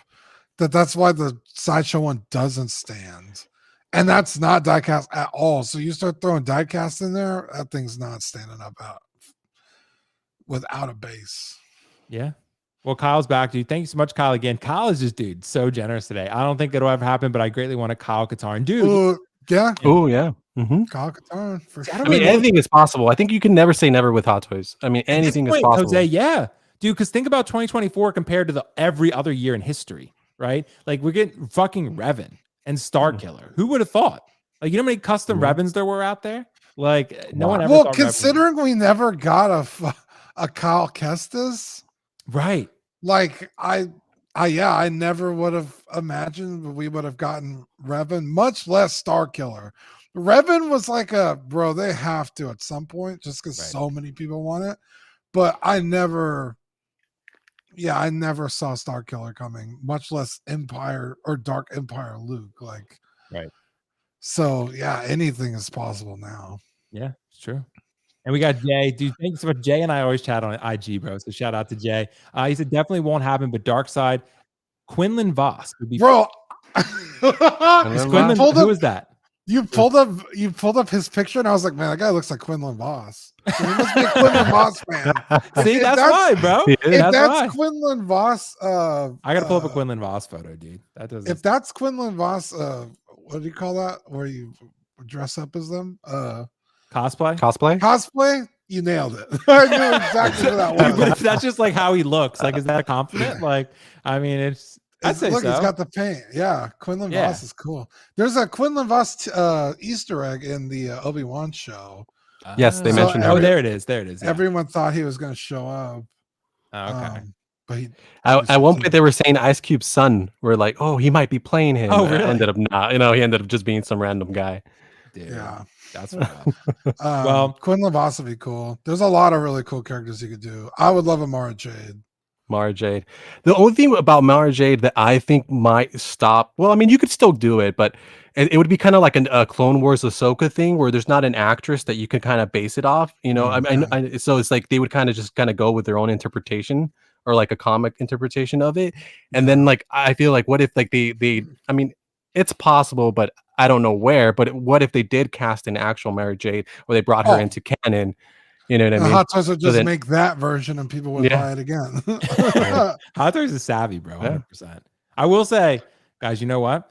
that's why the sideshow one doesn't stand. And that's not diecast at all. So you start throwing diecast in there, that thing's not standing up out without a base. Yeah. Well, Kyle's back, dude. Thank you so much, Kyle. Again, Kyle is just, dude, so generous today. I don't think it'll ever happen, but I greatly want a Kyle Katarn, dude. Yeah. Oh, yeah. Kyle Katarn, for sure. I mean, anything is possible. I think you can never say never with Hot Toys. I mean, anything is possible. Jose, yeah, dude. Because think about 2024 compared to every other year in history, right? Like, we're getting fucking Revan and Star Killer. Who would have thought? Like, you know how many custom Revans there were out there? Like, no one ever. Well, considering we never got a Kyle Kestis, right? Like, I I never would have imagined we would have gotten Revan, much less Starkiller. Revan was like bro, they have to at some point just because so many people want it. But I never saw Starkiller coming, much less Empire or Dark Empire Luke. Like, right. So yeah, anything is possible now. Yeah, it's true. And we got Jay. Dude, thanks so much. Jay and I always chat on IG, bro. So shout out to Jay. He said definitely won't happen, but Dark Side, Quinlan Voss would be. Bro, Quinlan, who is that? You pulled up his picture, and I was like, man, that guy looks like Quinlan Voss. So he must be a Quinlan Voss fan. See, that's why, bro. If that's Quinlan Voss, I gotta pull up a Quinlan Voss photo, dude. That doesn't. If that's Quinlan Voss, what do you call that? Where you dress up as them? Cosplay. You nailed it. I knew exactly what that was. But if that's just like how he looks, like, is that a compliment? Like, I mean, I'd say look, so. He's got the paint. Yeah, Quinlan Voss is cool. There's a Quinlan Voss Easter egg in the Obi-Wan show. Yes, they mentioned. Oh, there it is. There it is. Yeah. Everyone thought he was going to show up. Oh, okay. But he at one point they were saying Ice Cube's son were like, oh, he might be playing him. Oh, really? Ended up not. He ended up just being some random guy. Dude, yeah, that's well, Quinlan Voss would be cool. There's a lot of really cool characters you could do. I would love a Mara Jade. Mara Jade. The only thing about Mara Jade that I think might stop. Well, I mean, you could still do it, but it would be kind of like a Clone Wars Ahsoka thing where there's not an actress that you can kind of base it off. So it's like they would kind of go with their own interpretation or like a comic interpretation of it. And then like I feel like what if like they I mean, it's possible, but I don't know where. But what if they did cast an actual Mara Jade or they brought her into canon? You know what I mean? Hot Toys would just make that version and people would buy it again. Hot Toys is savvy, bro. 100%. I will say, guys, you know what?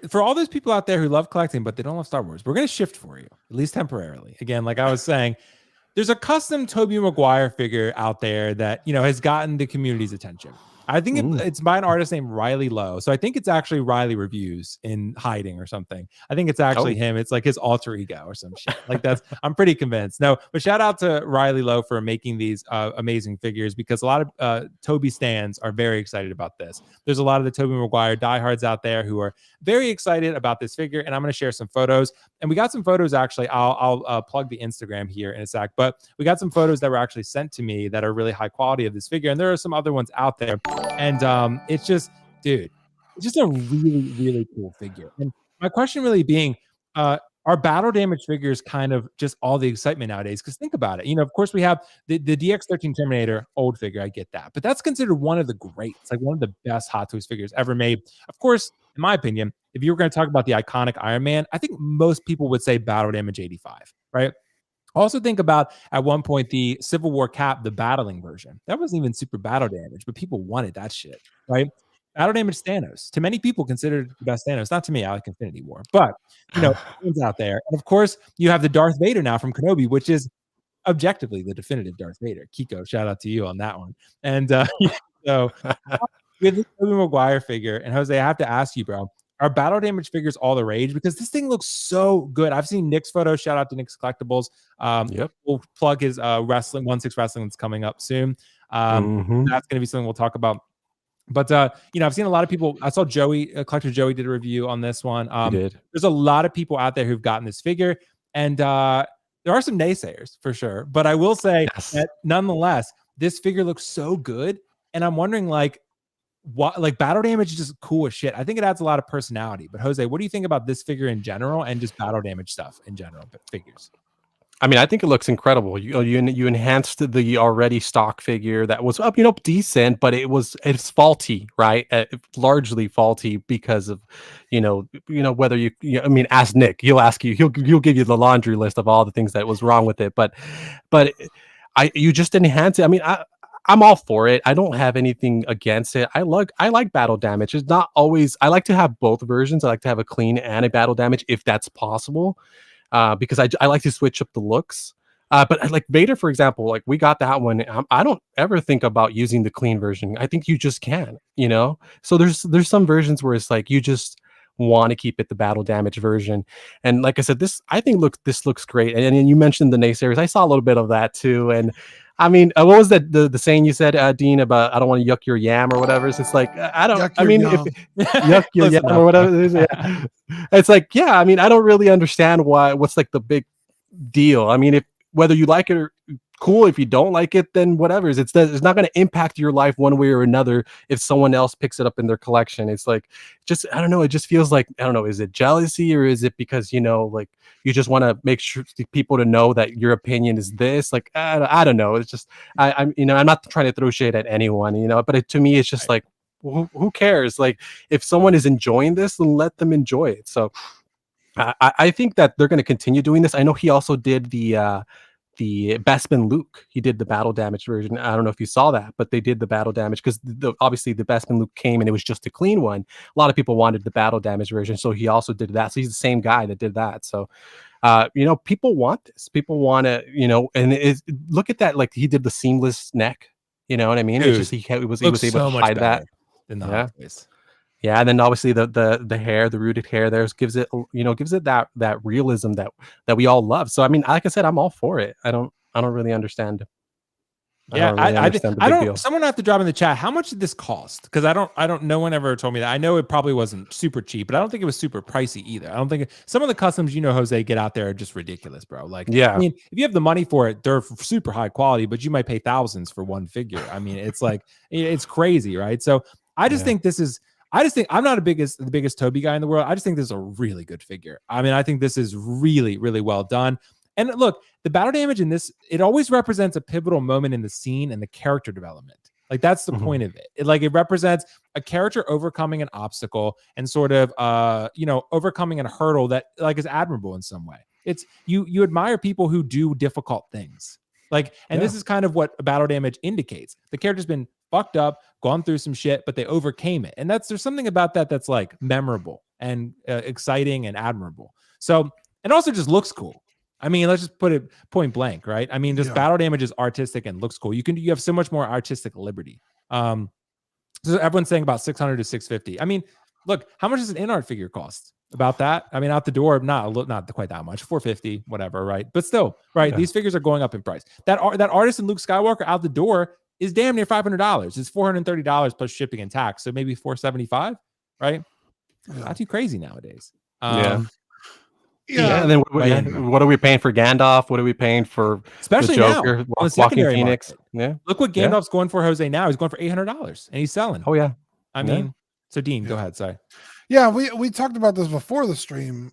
For all those people out there who love collecting, but they don't love Star Wars, we're going to shift for you, at least temporarily. Again, like I was saying, there's a custom Tobey Maguire figure out there that, has gotten the community's attention. I think it's by an artist named Riley Lowe. So I think it's actually Riley Reviews in hiding or something. I think it's actually him. It's like his alter ego or some shit. Like I'm pretty convinced. No, but shout out to Riley Lowe for making these amazing figures because a lot of Toby stans are very excited about this. There's a lot of the Tobey Maguire diehards out there who are very excited about this figure. And I'm going to share some photos. And we got some photos actually. I'll plug the Instagram here in a sec. But we got some photos that were actually sent to me that are really high quality of this figure. And there are some other ones out there. And it's just, dude, it's just a really, really cool figure. And my question really being, are battle damage figures kind of just all the excitement nowadays? Because think about it. Of course, we have the DX13 Terminator old figure. I get that. But that's considered one of the greats, like one of the best Hot Toys figures ever made. Of course, in my opinion, if you were going to talk about the iconic Iron Man, I think most people would say Battle Damage 85, right? Also think about at one point the Civil War Cap, the battling version. That wasn't even super battle damage, but people wanted that shit, right? Battle damage Thanos. To many people considered the best Thanos. Not to me, I like Infinity War. But, it's out there. And of course, you have the Darth Vader now from Kenobi, which is objectively the definitive Darth Vader. Kiko, shout out to you on that one. And so with this Tobey Maguire figure, and Jose, I have to ask you, bro, are battle damage figures all the rage? Because this thing looks so good. I've seen Nick's photo. Shout out to Nick's Collectibles. We'll plug his wrestling, 1/6 wrestling that's coming up soon. That's going to be something we'll talk about. But I've seen a lot of people. I saw Collector Joey did a review on this one. There's a lot of people out there who've gotten this figure, and there are some naysayers for sure. But I will say that nonetheless, this figure looks so good, and I'm wondering what battle damage is just cool as shit. I think it adds a lot of personality. But Jose, what do you think about this figure in general and just battle damage stuff in general, but figures? I mean, I think it looks incredible. You enhanced the already stock figure that was up, decent, but it's faulty, right? Largely faulty because of, whether ask Nick. He'll give you the laundry list of all the things that was wrong with it. But you just enhance it. I mean, I'm all for it. I don't have anything against it. I like battle damage. It's not always. I like to have both versions. I like to have a clean and a battle damage if that's possible. Because I like to switch up the looks. But like Vader, for example, like we got that one. I don't ever think about using the clean version. I think you just can, So there's some versions where it's like you just want to keep it the battle damage version. And like I said, this looks great. And you mentioned the naysayers. I saw a little bit of that too. And I mean, what was that the saying you said, Dean, about I don't want to yuck your yam or whatever? It's just like I don't. Yuck I your mean, yum. if yuck your Close yam enough, or whatever though. it is, yeah. It's like, yeah. I mean, I don't really understand what's like the big deal. I mean, if whether you like it or cool, if you don't like it, then whatever. It's not going to impact your life one way or another if someone else picks it up in their collection. It's like, just I don't know. It just feels like, I don't know. Is it jealousy, or is it because like you just want to make sure people to know that your opinion is this? Like I don't know. It's just I'm I'm not trying to throw shade at anyone, but to me it's just like, who cares? Like, if someone is enjoying this, then let them enjoy it. So I think that they're going to continue doing this. I know he also did the Bespin Luke. He did the battle damage version. I don't know if you saw that, but they did the battle damage because obviously the Bespin Luke came and it was just a clean one. A lot of people wanted the battle damage version, so he also did that. So he's the same guy that did that. So people want this. People want to, and look at that. Like, he did the seamless neck. You know what I mean? Dude, It's just he was looks able so to much hide that. better than the Yeah. Hot Toys. Yeah, and then obviously the hair, the rooted hair there gives it that realism that we all love. So I mean, like I said, I'm all for it. I don't really understand. Yeah, I the big deal. Someone have to drop in the chat. How much did this cost? Because I don't. No one ever told me that. I know it probably wasn't super cheap, but I don't think it was super pricey either. I don't think some of the customs, Jose, get out there are just ridiculous, bro. Like, yeah, I mean, if you have the money for it, they're super high quality, but you might pay thousands for one figure. I mean, it's like it's crazy, right? So I just think this is. I just think I'm not the biggest Toby guy in the world. I just think this is a really good figure. I mean, I think this is really, really well done. And look, the battle damage in this, it always represents a pivotal moment in the scene and the character development. Like, that's the point of it. It represents a character overcoming an obstacle and sort of, overcoming a hurdle that is admirable in some way. It's you admire people who do difficult things. This is kind of what a battle damage indicates. The character's been fucked up, gone through some shit, but they overcame it. And there's something about that that's like memorable and exciting and admirable. So, and also just looks cool. I mean, let's just put it point blank, right? I mean, just battle damage is artistic and looks cool. You have so much more artistic liberty. So everyone's saying about 600 to 650. I mean, look, how much does an in-art figure cost? About that? I mean, out the door, not quite that much, 450, whatever, right? But still, right? Yeah. These figures are going up in price. That Artisan Luke Skywalker out the door is damn near $500. It's $430 plus shipping and tax, so maybe $475, right? Yeah. Not too crazy nowadays. Yeah. And then what are we paying for Gandalf? What are we paying for especially the Joker, now on the secondary Phoenix? Market. Yeah. Look what Gandalf's going for, Jose. Now he's going for $800 and he's selling. Oh yeah. I mean, so Dean, go ahead. Sorry. Yeah, we talked about this before the stream.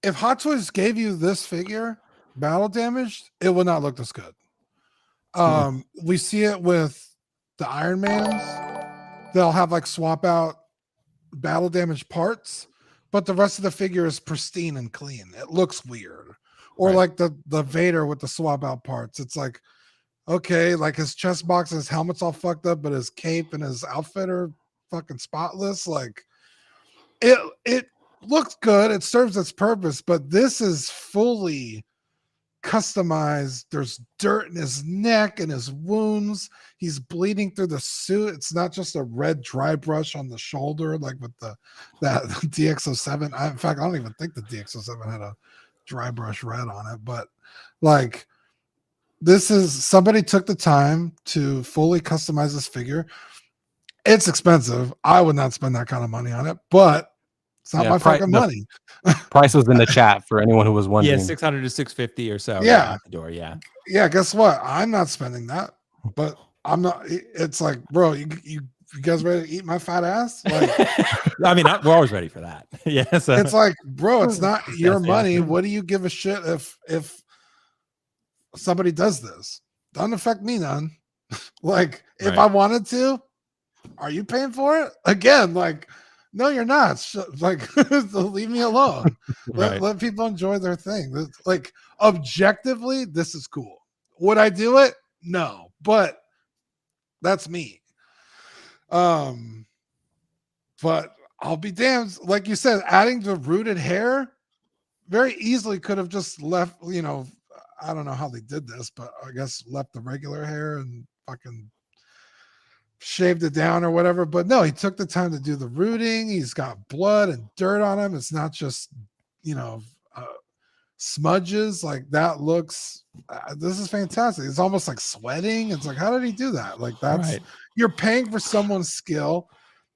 If Hot Toys gave you this figure, battle damaged, it would not look this good. We see it with the Iron Mans. They'll have swap out battle damaged parts, but the rest of the figure is pristine and clean. It looks weird. Or like the Vader with the swap out parts. It's like, okay, like his chest box and his helmet's all fucked up, but his cape and his outfit are fucking spotless. Like, it looks good. It serves its purpose, but this is fully customized. There's dirt in his neck and his wounds. He's bleeding through the suit. It's not just a red dry brush on the shoulder like with that DX07. In fact, I don't even think the DX07 had a dry brush red on it, but this is somebody took the time to fully customize this figure. It's expensive. I would not spend that kind of money on it, but it's not my fucking money. Price was in the chat for anyone who was wondering. Yeah, 600 to 650 or so. Yeah. Out the door. Yeah. Yeah. Guess what? I'm not spending that, but I'm not. It's like, bro, you guys ready to eat my fat ass? Like, I mean, we're always ready for that. Yeah. So. It's like, bro, it's not your money. What do you give a shit if somebody does this? Doesn't affect me none. Like, if I wanted to, are you paying for it? Again, like, no, you're not. Like, leave me alone. Let people enjoy their thing. Like, objectively, this is cool. Would I do it? No, but that's me. But I'll be damned. Like you said, adding the rooted hair very easily could have just left, I don't know how they did this, but I guess left the regular hair and fucking shaved it down or whatever. But no, he took the time to do the rooting. He's got blood and dirt on him. It's not just smudges. Like that looks. This is fantastic. It's almost like sweating. It's like, how did he do that? Like that's you're paying for someone's skill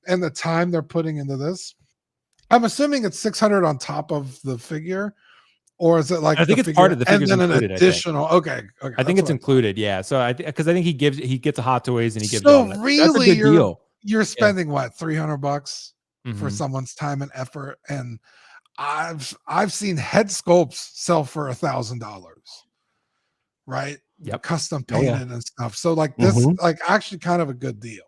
and the time they're putting into this. I'm assuming it's 600 on top of the figure. Or is it like I think it's part of the figure and then included, an additional? Okay, I think it's included. Yeah. So because I think he gets a Hot Toys and he gives. So really, that's a good deal. You're spending what, $300 for someone's time and effort, and I've seen head sculpts sell for $1,000, right? Yep. Custom painted and stuff. So like this, like actually kind of a good deal.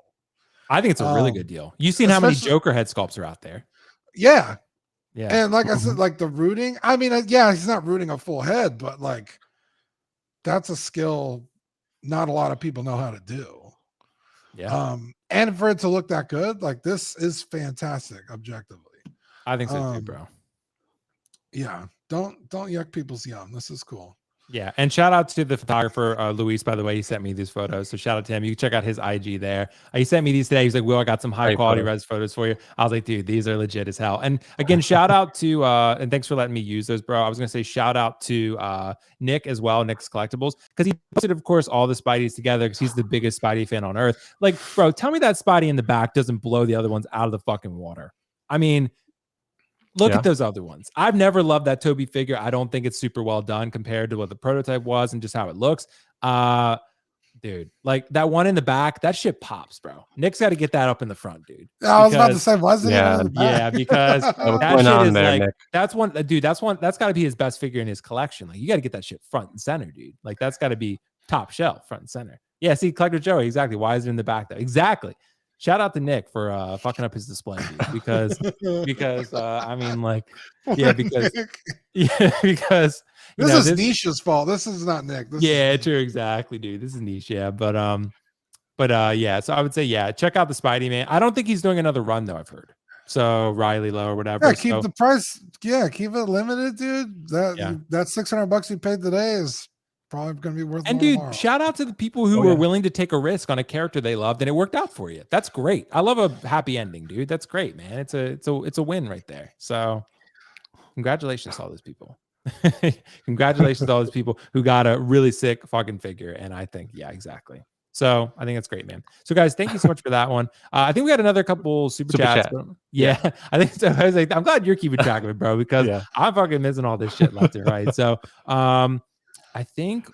I think it's a really good deal. You've seen how many Joker head sculpts are out there? Yeah. Yeah. And like I said, like the rooting, I mean, yeah, he's not rooting a full head, but like that's a skill not a lot of people know how to do. Yeah. And for it to look that good, like this is fantastic objectively. I think so too, bro. Yeah. Don't yuck people's yum. This is cool. Yeah, and shout out to the photographer Luis, by the way. He sent me these photos, so shout out to him. You can check out his IG there. He sent me these today. He's like, "Will, I got some high quality res photos for you." I was like, "Dude, these are legit as hell." And again, shout out to and thanks for letting me use those, bro. I was gonna say shout out to Nick as well, Nick's Collectibles, because he posted, of course, all the Spideys together because he's the biggest Spidey fan on earth. Like, bro, tell me that Spidey in the back doesn't blow the other ones out of the fucking water. I mean. Look at those other ones. I've never loved that Toby figure. I don't think it's super well done compared to what the prototype was and just how it looks. Dude, like that one in the back, that shit pops, bro. Nick's got to get that up in the front, dude. I was about to say, wasn't it? Yeah, because that shit is like, that's one, dude, that's got to be his best figure in his collection. Like, you got to get that shit front and center, dude. Like, that's got to be top shelf, front and center. Yeah, see, Collector Joey, exactly. Why is it in the back, though? Exactly. Shout out to Nick for fucking up his display, dude, because I mean, like, because this is Nisha's fault. This is not Nick. True, exactly, dude. This is Niche, but yeah. So I would say, check out the Spidey, man. I don't think he's doing another run though. I've heard. So Riley Low or whatever. Yeah, keep the price. Yeah, keep it limited, dude. That $600 you paid today is probably going to be worth. And dude, tomorrow. Shout out to the people who were willing to take a risk on a character they loved and it worked out for you. That's great. I love a happy ending, dude. That's great, man. It's a win right there. So congratulations to all those people. Congratulations to all those people who got a really sick fucking figure. And I think, exactly. So I think that's great, man. So guys, thank you so much for that one. I think we got another couple super chats. But I think so. I was like, I'm glad you're keeping track of it, bro, because I'm fucking missing all this shit left and right. So I think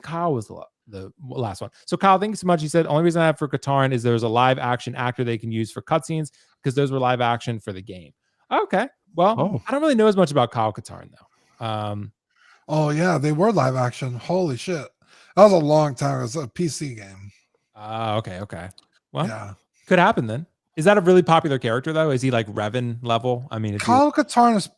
Kyle was the last one. So Kyle, thank you so much. He said, only reason I have for Katarn is there's a live action actor they can use for cutscenes because those were live action for the game. Okay. Well, I don't really know as much about Kyle Katarn though. Oh yeah, they were live action. Holy shit. That was a long time. It was a PC game. Okay. Well, could happen then. Is that a really popular character though? Is he like Revan level? I mean, Kyle Katarn is,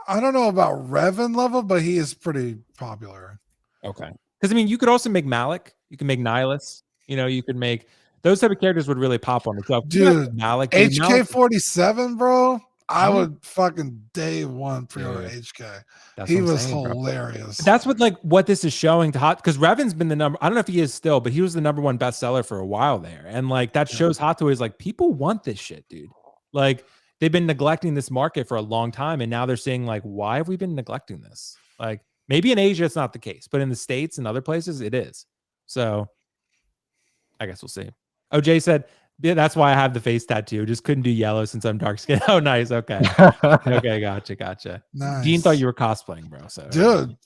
I don't know about Revan level, but he is pretty popular. Okay. Because I mean, you could also make Malik. You can make Nihilus. You could make those type of characters would really pop on the shelf. Dude, Malik, HK47, bro. I would fucking day one pre-order HK. He was hilarious. That's what this is showing to Hot, because Revan's been the number. I don't know if he is still, but he was the #1 bestseller for a while there, and like that shows Hot Toys like people want this shit, dude. Like they've been neglecting this market for a long time, and now they're saying like, why have we been neglecting this? Like maybe in Asia it's not the case, but in the States and other places it is. So I guess we'll see. OJ said, yeah, that's why I have the face tattoo. Just couldn't do yellow since I'm dark skinned. Oh, nice. Okay. Okay. Gotcha. Nice. Dean thought you were cosplaying, bro. So, dude,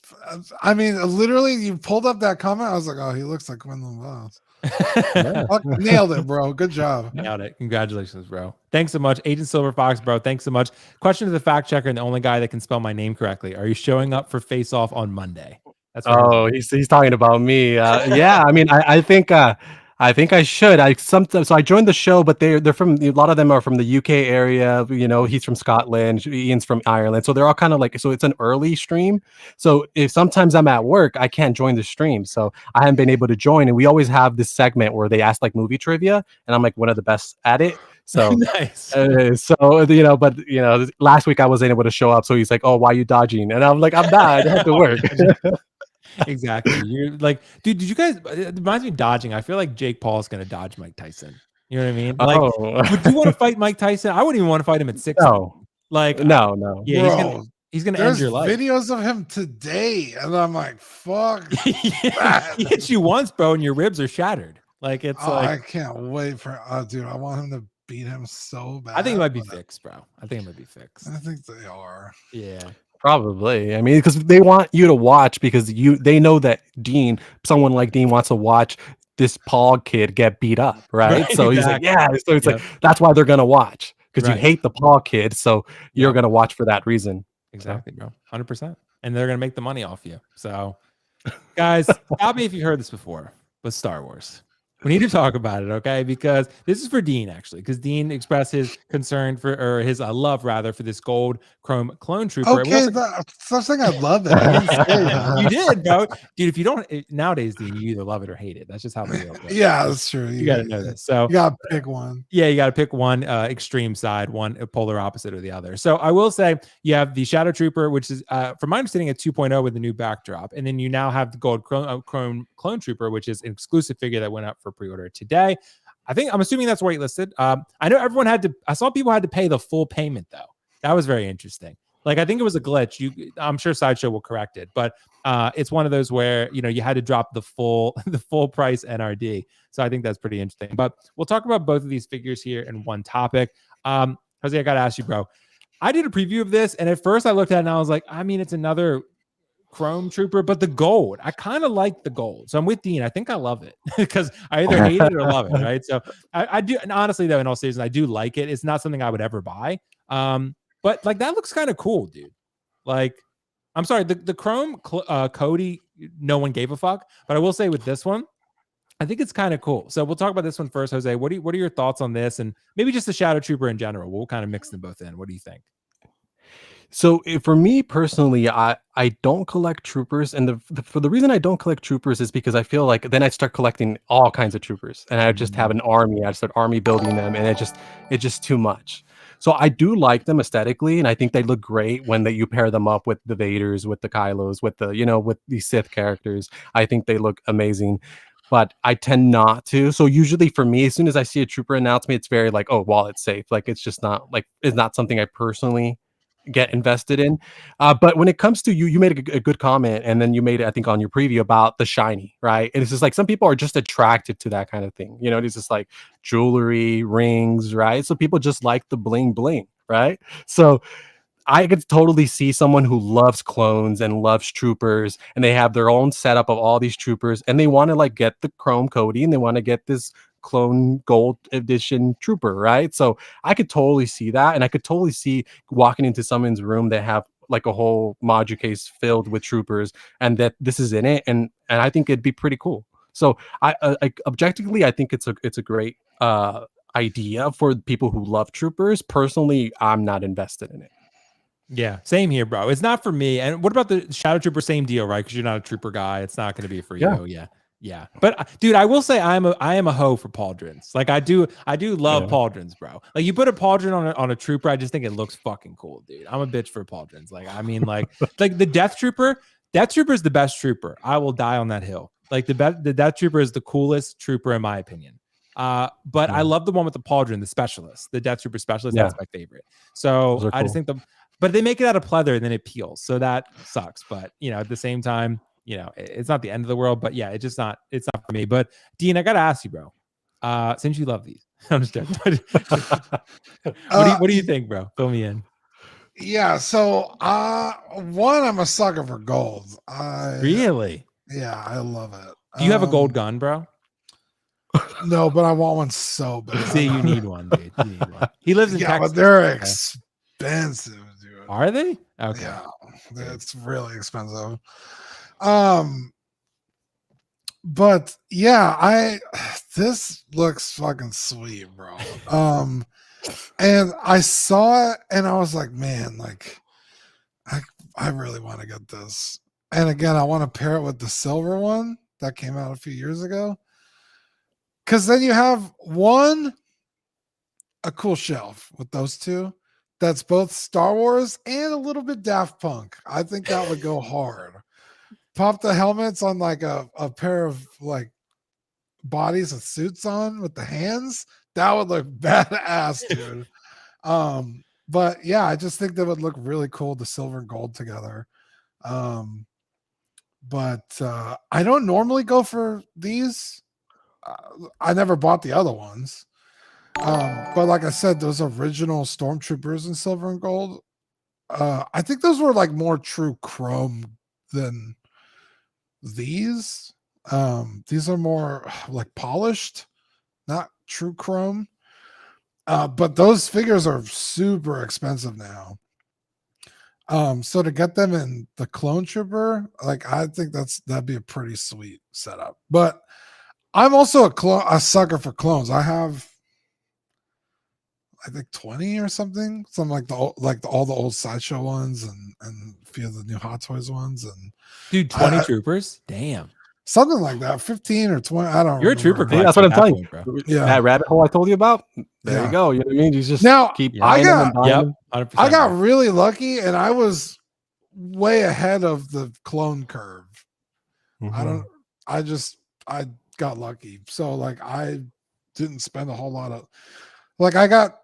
I mean, literally, you pulled up that comment. I was like, oh, he looks like Quinlan Voss. Nailed it, bro. Good job. Nailed it. Congratulations, bro. Thanks so much. Agent Silver Fox, bro. Thanks so much. Question to the fact checker and the only guy that can spell my name correctly. Are you showing up for Face Off on Monday? That's he's talking about me. Yeah, I mean, I think I should. So I joined the show, but they're from, a lot of them are from the UK area. He's from Scotland, Ian's from Ireland, so they're all kind of like, so it's an early stream. So if sometimes I'm at work, I can't join the stream, so I haven't been able to join. And we always have this segment where they ask like movie trivia, and I'm like one of the best at it. So nice. But last week I wasn't able to show up, so he's like, "Oh, why are you dodging?" And I'm like, "I'm not. I have to work." Exactly. You're like, dude, did you guys, it reminds me of dodging. I feel like Jake Paul is going to dodge Mike Tyson. You know what I mean? Like, would you want to fight Mike Tyson? I wouldn't even want to fight him at 6. No. Like, no. Yeah, He's gonna end your life. Videos of him today, and I'm like, fuck. He hits you once, bro, and your ribs are shattered. Like it's like I can't wait for dude. I want him to beat him so bad. I think it might be fixed, bro. I think it might be fixed. I think they are. Yeah. Probably. I mean, because they want you to watch because they know that someone like Dean wants to watch this Paul kid get beat up, right? So he's like, yeah. So it's like that's why they're gonna watch because you hate the Paul kid, so you're gonna watch for that reason. Exactly, bro. 100%. And they're gonna make the money off you. So, guys, stop me if you've heard this before, but Star Wars. We need to talk about it, okay? Because this is for Dean, actually, because Dean expressed his concern or his love, rather, for this gold chrome clone trooper. Okay, that's saying I love it. I didn't say that. You did, bro. Dude, if you don't, nowadays, Dean, you either love it or hate it. That's just how they go. Yeah, that's true. You got to know this. So you got to pick one. Yeah, you got to pick one extreme side, one polar opposite or the other. So I will say you have the Shadow Trooper, which is, from my understanding, a 2.0 with the new backdrop. And then you now have the gold clone Trooper, which is an exclusive figure that went up for pre-order today. I'm assuming that's waitlisted. I know everyone I saw people had to pay the full payment though. That was very interesting. Like, I think it was a glitch. I'm sure Sideshow will correct it, but it's one of those where, you had to drop the full price NRD. So I think that's pretty interesting. But we'll talk about both of these figures here in one topic. Jose, I got to ask you, bro. I did a preview of this, and at first I looked at it and I was like, I mean, it's another Chrome Trooper, but the gold, I kind of like the gold. So I'm with Dean. I think I love it because I either hate it or love it, right? So I do. And honestly, though, in all seriousness, I do like it. It's not something I would ever buy. But like, that looks kind of cool, dude. Like, I'm sorry, the Chrome Cody, no one gave a fuck. But I will say with this one, I think it's kind of cool. So we'll talk about this one first, Jose. What are your thoughts on this, and maybe just the Shadow Trooper in general? We'll kind of mix them both in. What do you think? So for me personally, I don't collect troopers, and for the reason I don't collect troopers is because I feel like then I start collecting all kinds of troopers, and I just have an army. I start army building them, and it's just too much. So I do like them aesthetically, and I think they look great when you pair them up with the Vaders, with the Kylos, with the with these Sith characters. I think they look amazing. But I tend not to. So usually for me, as soon as I see a trooper announcement, it's very like, oh, wallet safe. Like, it's just not like, it's not something I personally get invested in. But when it comes to you made a good comment, and then you made it, I think, on your preview about the shiny, right? And it's just like, some people are just attracted to that kind of thing. It's just like jewelry, rings, right? So people just like the bling bling, right? So I could totally see someone who loves clones and loves troopers, and they have their own setup of all these troopers, and they want to like get the Chrome Cody, and they want to get this clone gold edition trooper, right? So I could totally see that, and I could totally see walking into someone's room that have like a whole module case filled with troopers, and that this is in it, and I think it'd be pretty cool. So I objectively, I think it's a great idea for people who love troopers. Personally, I'm not invested in it. Yeah, same here, bro. It's not for me. And what about the Shadow Trooper? Same deal, right? Because you're not a trooper guy. It's not going to be for you. Yeah. But dude, I will say I am a hoe for pauldrons. Like, I do love pauldrons, bro. Like, you put a pauldron on a trooper, I just think it looks fucking cool, dude. I'm a bitch for pauldrons. Like, I mean, like the Death Trooper. Death Trooper is the best trooper. I will die on that hill. Like, the Death Trooper is the coolest trooper in my opinion. But I love the one with the pauldron, the specialist, the Death Trooper specialist. That's my favorite. So I just think but they make it out of pleather and then it peels. So that sucks. But, at the same time, it's not the end of the world. But yeah, it's not for me. But Dean, I got to ask you, bro, since you love these, I'm just joking. What do you think, bro? Fill me in. Yeah. So one, I'm a sucker for gold. Really? Yeah, I love it. Do you have a gold gun, bro? No, but I want one so bad. See, you need one, dude. You need one. He lives in Texas. But they're expensive. Are they? Okay. Yeah, it's really expensive. But yeah, this looks fucking sweet, bro. And I saw it and I was like, man, like I really want to get this. And again, I want to pair it with the silver one that came out a few years ago. Cause then you have a cool shelf with those two. That's both Star Wars and a little bit Daft Punk. I think that would go hard. Pop the helmets on like a pair of like bodies with suits on with the hands. That would look badass, dude. But yeah, I just think that would look really cool, the silver and gold together. But I don't normally go for these. I never bought the other ones. But like I said, those original stormtroopers in silver and gold, I think those were like more true chrome than these. These are more like polished, not true chrome. But those figures are super expensive now. So to get them in the clone trooper, like I think that'd be a pretty sweet setup. But I'm also a sucker for clones. I have, I think 20 or something like all the old Sideshow ones and a few of the new Hot Toys ones, and dude, 20 troopers, damn, something like that, 15 or 20. I don't. You're a trooper. Yeah, that's what I'm telling you, bro. Yeah, that rabbit hole I told you about. There you go. You know what I mean? You just now keep buying them and buying them. 100%. I got really lucky, and I was way ahead of the clone curve. Mm-hmm. I got lucky. So like I didn't spend a whole lot of, like I got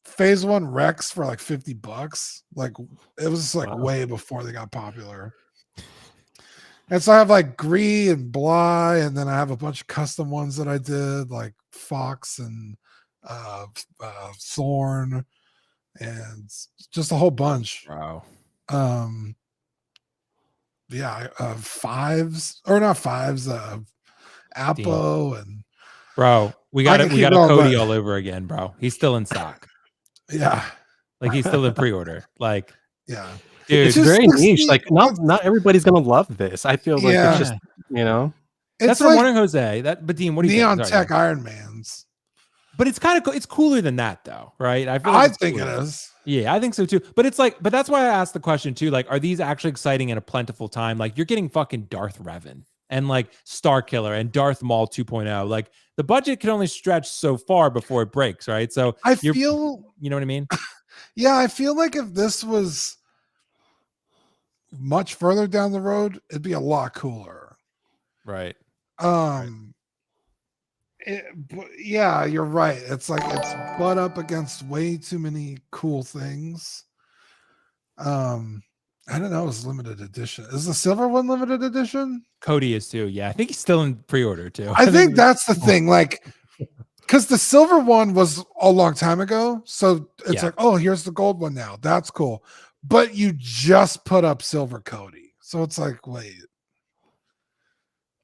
phase 1 Rex for like $50. Like it was like way before they got popular. And so I have like Gree and Bly, and then I have a bunch of custom ones that I did, like Fox and Thorn, and just a whole bunch. Wow. Yeah, fives or not fives, Apo and bro, we got a Cody all over again, bro. He's still in stock. Yeah, like he's still in pre-order. Like, yeah, dude, it's very niche. Like, not everybody's gonna love this. I feel like it's just, you know, that's what I'm wondering, Jose. But Dean, what do you think? Neon Tech Iron Man's. But it's kind of it's cooler than that, though, right? I think it is. Yeah, I think so too. But it's like, but that's why I asked the question too. Like, are these actually exciting in a plentiful time? Like, you're getting fucking Darth Revan and like Star Killer and Darth Maul 2.0. Like, the budget can only stretch so far before it breaks, right? So I feel, you know what I mean? Yeah, I feel like if this was much further down the road, it'd be a lot cooler. Right. Yeah, you're right. It's like it's butt up against way too many cool things. I don't know. It's limited edition. Is the silver one limited edition? Cody is too. Yeah, I think he's still in pre-order too. I think that's the thing. Like, because the silver one was a long time ago, so it's like, oh, here's the gold one now. That's cool. But you just put up silver Cody, so it's like, wait.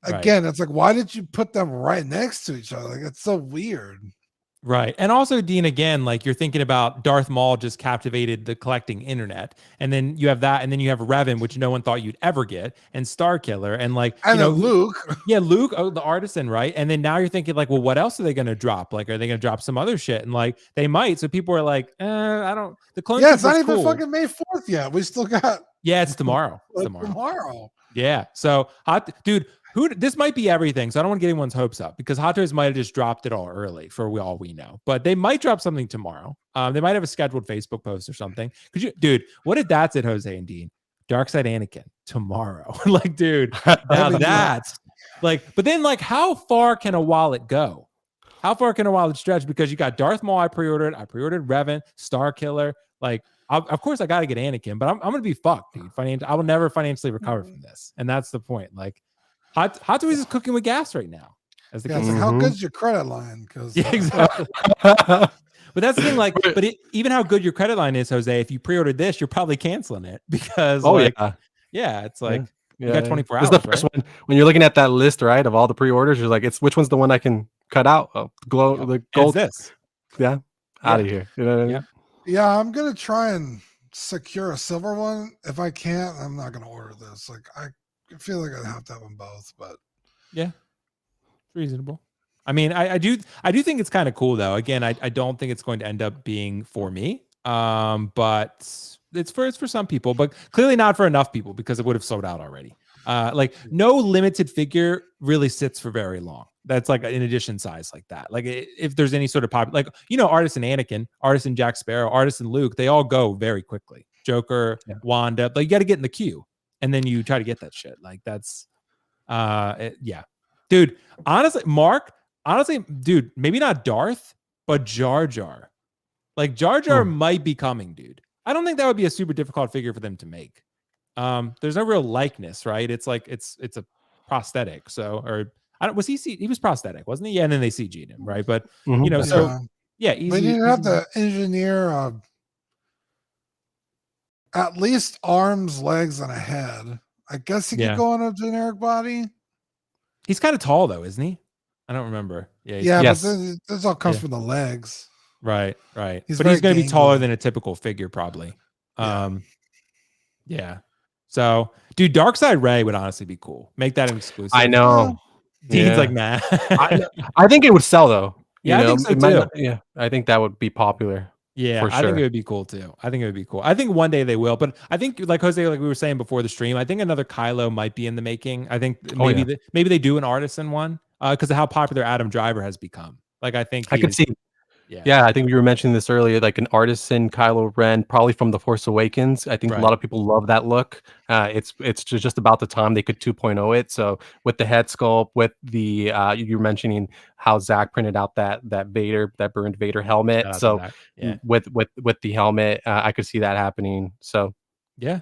Again, it's like, why did you put them right next to each other? Like, it's so weird. Right. And also, Dean, again, like you're thinking about Darth Maul just captivated the collecting internet. And then you have that. And then you have Revan, which no one thought you'd ever get, and Star Killer. And like, and you know, Luke. Yeah, Luke, the Artisan, right? And then now you're thinking like, well, what else are they going to drop? Like, are they going to drop some other shit? And like, they might. So people are like, I don't, the clone. Yeah, it's not even fucking May 4th yet. We still got. Yeah, it's tomorrow. It's tomorrow. Yeah. So, dude. This might be everything, so I don't want to get anyone's hopes up because Hot Toys might have just dropped it all early for all we know. But they might drop something tomorrow. They might have a scheduled Facebook post or something. Dude, what did that say, Jose and Dean? Dark Side Anakin tomorrow. Like, dude, now that's like, but then like, how far can a wallet go? How far can a wallet stretch? Because you got Darth Maul, I pre-ordered Revan, Star Killer. Like, of course I got to get Anakin, but I'm going to be fucked, dude. I will never financially recover from this. And that's the point. Like, Hot Toys is cooking with gas right now. As the like, how good's your credit line? Because exactly. But that's the thing. Like, even how good your credit line is, Jose. If you pre-ordered this, you're probably canceling it because, it's like you got 24 hours. This is the first one when you're looking at that list, right, of all the pre-orders. You're like, it's which one's the one I can cut out? The gold. This. Yeah, out of here. You know what I mean? Yeah, I'm gonna try and secure a silver one. If I can't, I'm not gonna order this. Like I feel like I'd have to have them both, but yeah, reasonable. I mean, I do think it's kind of cool though. Again, I don't think it's going to end up being for me. But it's for some people, but clearly not for enough people because it would have sold out already. Like no limited figure really sits for very long. That's like an edition size like that. Like if there's any sort of like, you know, Artisan Anakin, Artisan Jack Sparrow, Artisan Luke, they all go very quickly. Joker, Wanda, but you got to get in the queue. And then you try to get that shit. Like that's, dude. Honestly, dude, maybe not Darth, but Jar Jar. Like Jar Jar might be coming, dude. I don't think that would be a super difficult figure for them to make. There's no real likeness, right? It's like it's a prosthetic. So, or I don't was he was prosthetic, wasn't he? Yeah, and then they CG'd him, right? But you know, so yeah, easy. But you have to engineer at least arms, legs, and a head. I guess he could go on a generic body. He's kind of tall though, isn't he? I don't remember. Yeah, but this all comes from the legs. Right, right. He's but he's going to be taller than a typical figure, probably. Yeah. So, dude, Darkseid Ray would honestly be cool. Make that an exclusive. I know. Dean's like, nah. I think it would sell though. Yeah, I think so too. Yeah, I think that would be popular. Yeah, for sure. I think it would be cool too. I think it would be cool. I think one day they will, but I think like Jose, like we were saying before the stream, I think another Kylo might be in the making. I think maybe they do an Artisan one because of how popular Adam Driver has become. Like I think I could see. Yeah, I think we were mentioning this earlier, like an Artisan Kylo Ren, probably from The Force Awakens. I think a lot of people love that look. It's just about the time they could 2.0 it. So with the head sculpt, with the you were mentioning how Zach printed out that burned Vader helmet. So with the helmet, I could see that happening. So yeah,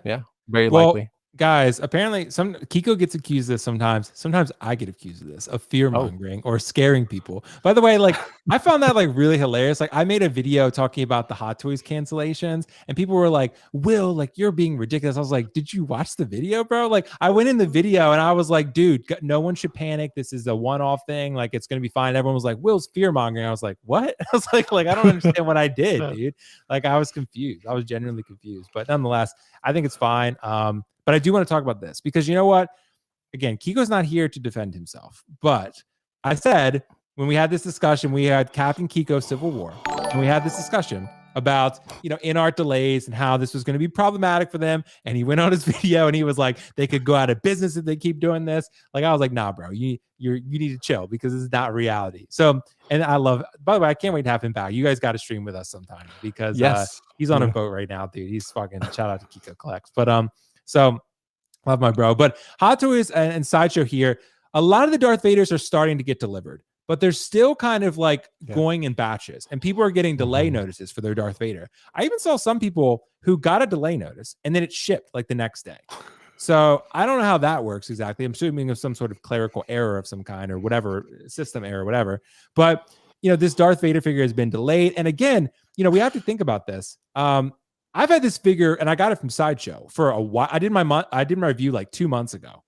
very likely. Guys, apparently Kiko gets accused of this sometimes. Sometimes I get accused of this, of fear mongering or scaring people. By the way, like I found that like really hilarious. Like I made a video talking about the Hot Toys cancellations and people were like, Will, like you're being ridiculous. I was like, did you watch the video, bro? Like I went in the video and I was like, dude, no one should panic. This is a one-off thing. Like it's going to be fine. Everyone was like, Will's fear mongering. I was like, what? I was like I don't understand what I did, dude. Like I was confused. I was genuinely confused, but nonetheless, I think it's fine. But I do want to talk about this because you know what? Again, Kiko's not here to defend himself. But I said when we had this discussion, we had Captain Kiko Civil War, and we had this discussion about in-art delays and how this was going to be problematic for them. And he went on his video and he was like, they could go out of business if they keep doing this. Like I was like, nah, bro, you need to chill because this is not reality. So, and I love. By the way, I can't wait to have him back. You guys got to stream with us sometime because he's on a boat right now, dude. He's fucking shout out to Kiko Collects, but So love my bro. But Hot Toys and Sideshow here, a lot of the Darth Vaders are starting to get delivered, but they're still kind of like going in batches and people are getting delay notices for their Darth Vader. I even saw some people who got a delay notice and then it shipped like the next day. So I don't know how that works exactly. I'm assuming of some sort of clerical error of some kind or whatever, system error, whatever. But this Darth Vader figure has been delayed. And again, we have to think about this. I've had this figure and I got it from Sideshow for a while. I did my review like 2 months ago.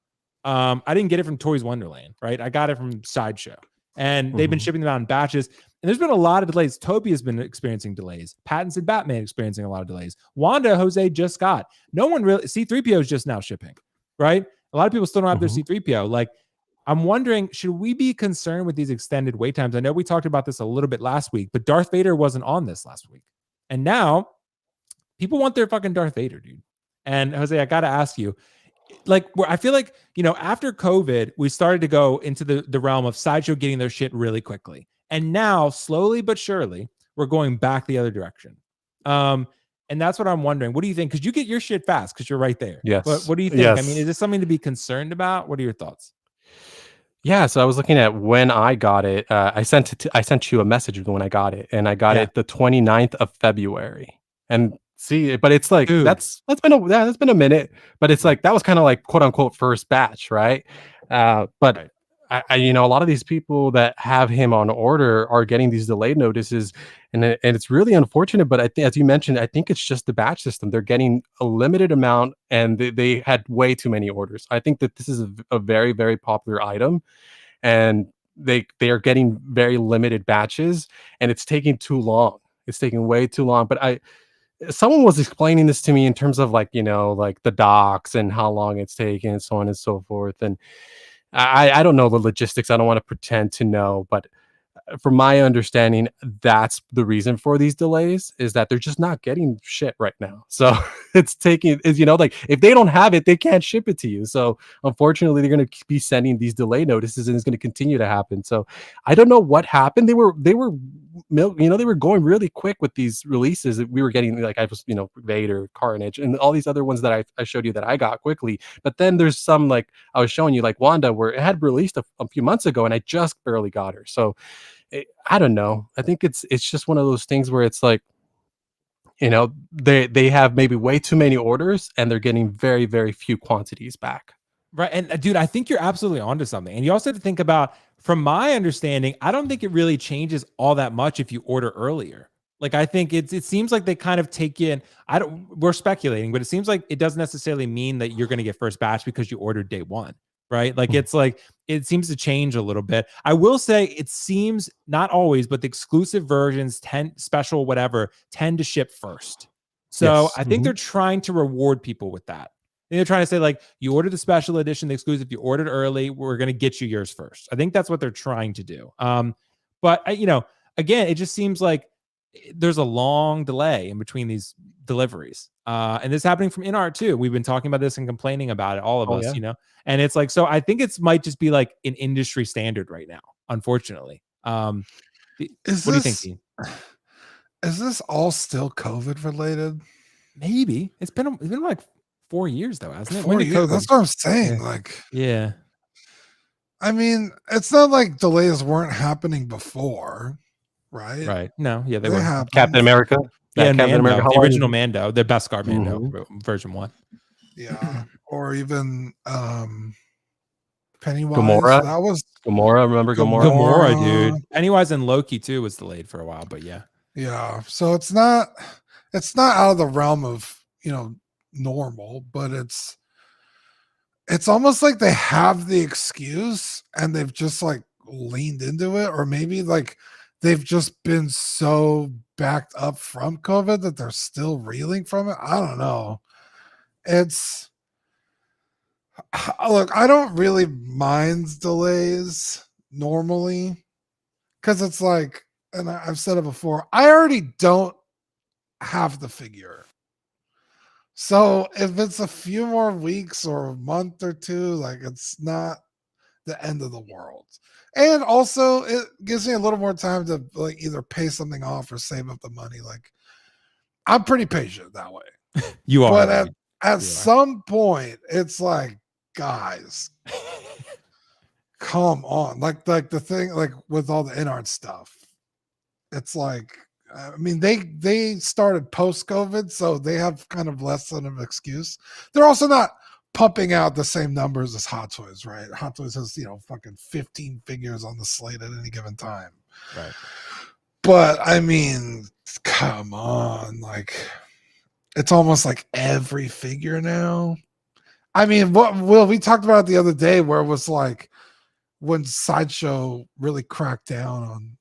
I didn't get it from Toys Wonderland, right? I got it from Sideshow and they've been shipping them out in batches. And there's been a lot of delays. Toby has been experiencing delays. Pattinson and Batman experiencing a lot of delays. Wanda, Jose just got. No one really, C-3PO is just now shipping, right? A lot of people still don't have their C-3PO. Like, I'm wondering, should we be concerned with these extended wait times? I know we talked about this a little bit last week, but Darth Vader wasn't on this last week. And now people want their fucking Darth Vader, dude. And Jose, I got to ask you, like, I feel like, after COVID, we started to go into the realm of Sideshow getting their shit really quickly. And now, slowly but surely, we're going back the other direction. And that's what I'm wondering. What do you think? Because you get your shit fast because you're right there. Yes. But what do you think? Yes. I mean, is this something to be concerned about? What are your thoughts? Yeah, so I was looking at when I got it. I sent you a message when I got it, and I got it the 29th of February. And see, but it's like that's been a minute, but it's like that was kind of like quote unquote first batch, right? But I a lot of these people that have him on order are getting these delayed notices, and it's really unfortunate. But I think, as you mentioned, I think it's just the batch system. They're getting a limited amount, and they had way too many orders. I think that this is a very, very popular item, and they are getting very limited batches, and it's taking too long. It's taking way too long. But someone was explaining this to me in terms of like like the docs and how long it's taken, and so on and so forth, and I don't know the logistics. I don't want to pretend to know, but from my understanding, that's the reason for these delays is that they're just not getting shit right now. So it's taking, like if they don't have it, they can't ship it to you. So unfortunately, they're going to be sending these delay notices, and it's going to continue to happen. So I don't know what happened. They were going really quick with these releases that we were getting. Like I was, Vader, Carnage, and all these other ones that I showed you that I got quickly. But then there's some like I was showing you, like Wanda, where it had released a few months ago, and I just barely got her. So I don't know. I think it's just one of those things where it's like you know, they have maybe way too many orders and they're getting very, very few quantities back. Right. And dude, I think you're absolutely onto something. And you also have to think about, from my understanding, I don't think it really changes all that much if you order earlier. Like, I think it seems like they kind of take in, we're speculating, but it seems like it doesn't necessarily mean that you're going to get first batch because you ordered day one. Right. Like, it's like, it seems to change a little bit. I will say it seems, not always, but the exclusive versions, special, whatever, tend to ship first. So Yes. I think they're trying to reward people with that. And they're trying to say, like, you ordered the special edition, the exclusive, you ordered early, we're going to get you yours first. I think that's what they're trying to do. But again, it just seems like there's a long delay in between these deliveries. And this is happening from InArt too. We've been talking about this and complaining about it, all of us, and it's like, so I think it's might just be like an industry standard right now, unfortunately. What do you think, Dean? Is this all still COVID related? Maybe it's been like 4 years though, hasn't it? 4 years. That's what I'm saying. Yeah. Like, yeah. I mean, it's not like delays weren't happening before, right? Right. No, yeah, they were. happened. Captain America. Yeah, Captain America, the original Mando, the Beskar Mando version 1. Yeah, or even Pennywise. Gamora. That was Gamora. Remember Gamora? Gamora, dude. Pennywise and Loki too was delayed for a while, but yeah. Yeah. So it's not out of the realm of, normal, but it's almost like they have the excuse and they've just like leaned into it, or maybe like they've just been so backed up from COVID that they're still reeling from it. I don't know. Look, I don't really mind delays normally, because it's like, and I've said it before, I already don't have the figure. So if it's a few more weeks or a month or two, like, it's not the end of the world. And also it gives me a little more time to like either pay something off or save up the money. Like, I'm pretty patient that way. You are. But at some point, it's like, guys, come on. Like the thing, like with all the InArt stuff, it's like, I mean, they started post-COVID, so they have kind of less than an excuse. They're also not pumping out the same numbers as Hot Toys, right? Hot Toys has, fucking 15 figures on the slate at any given time. Right. But I mean, come on, like, it's almost like every figure now. I mean, we talked about it the other day, where it was like when Sideshow really cracked down on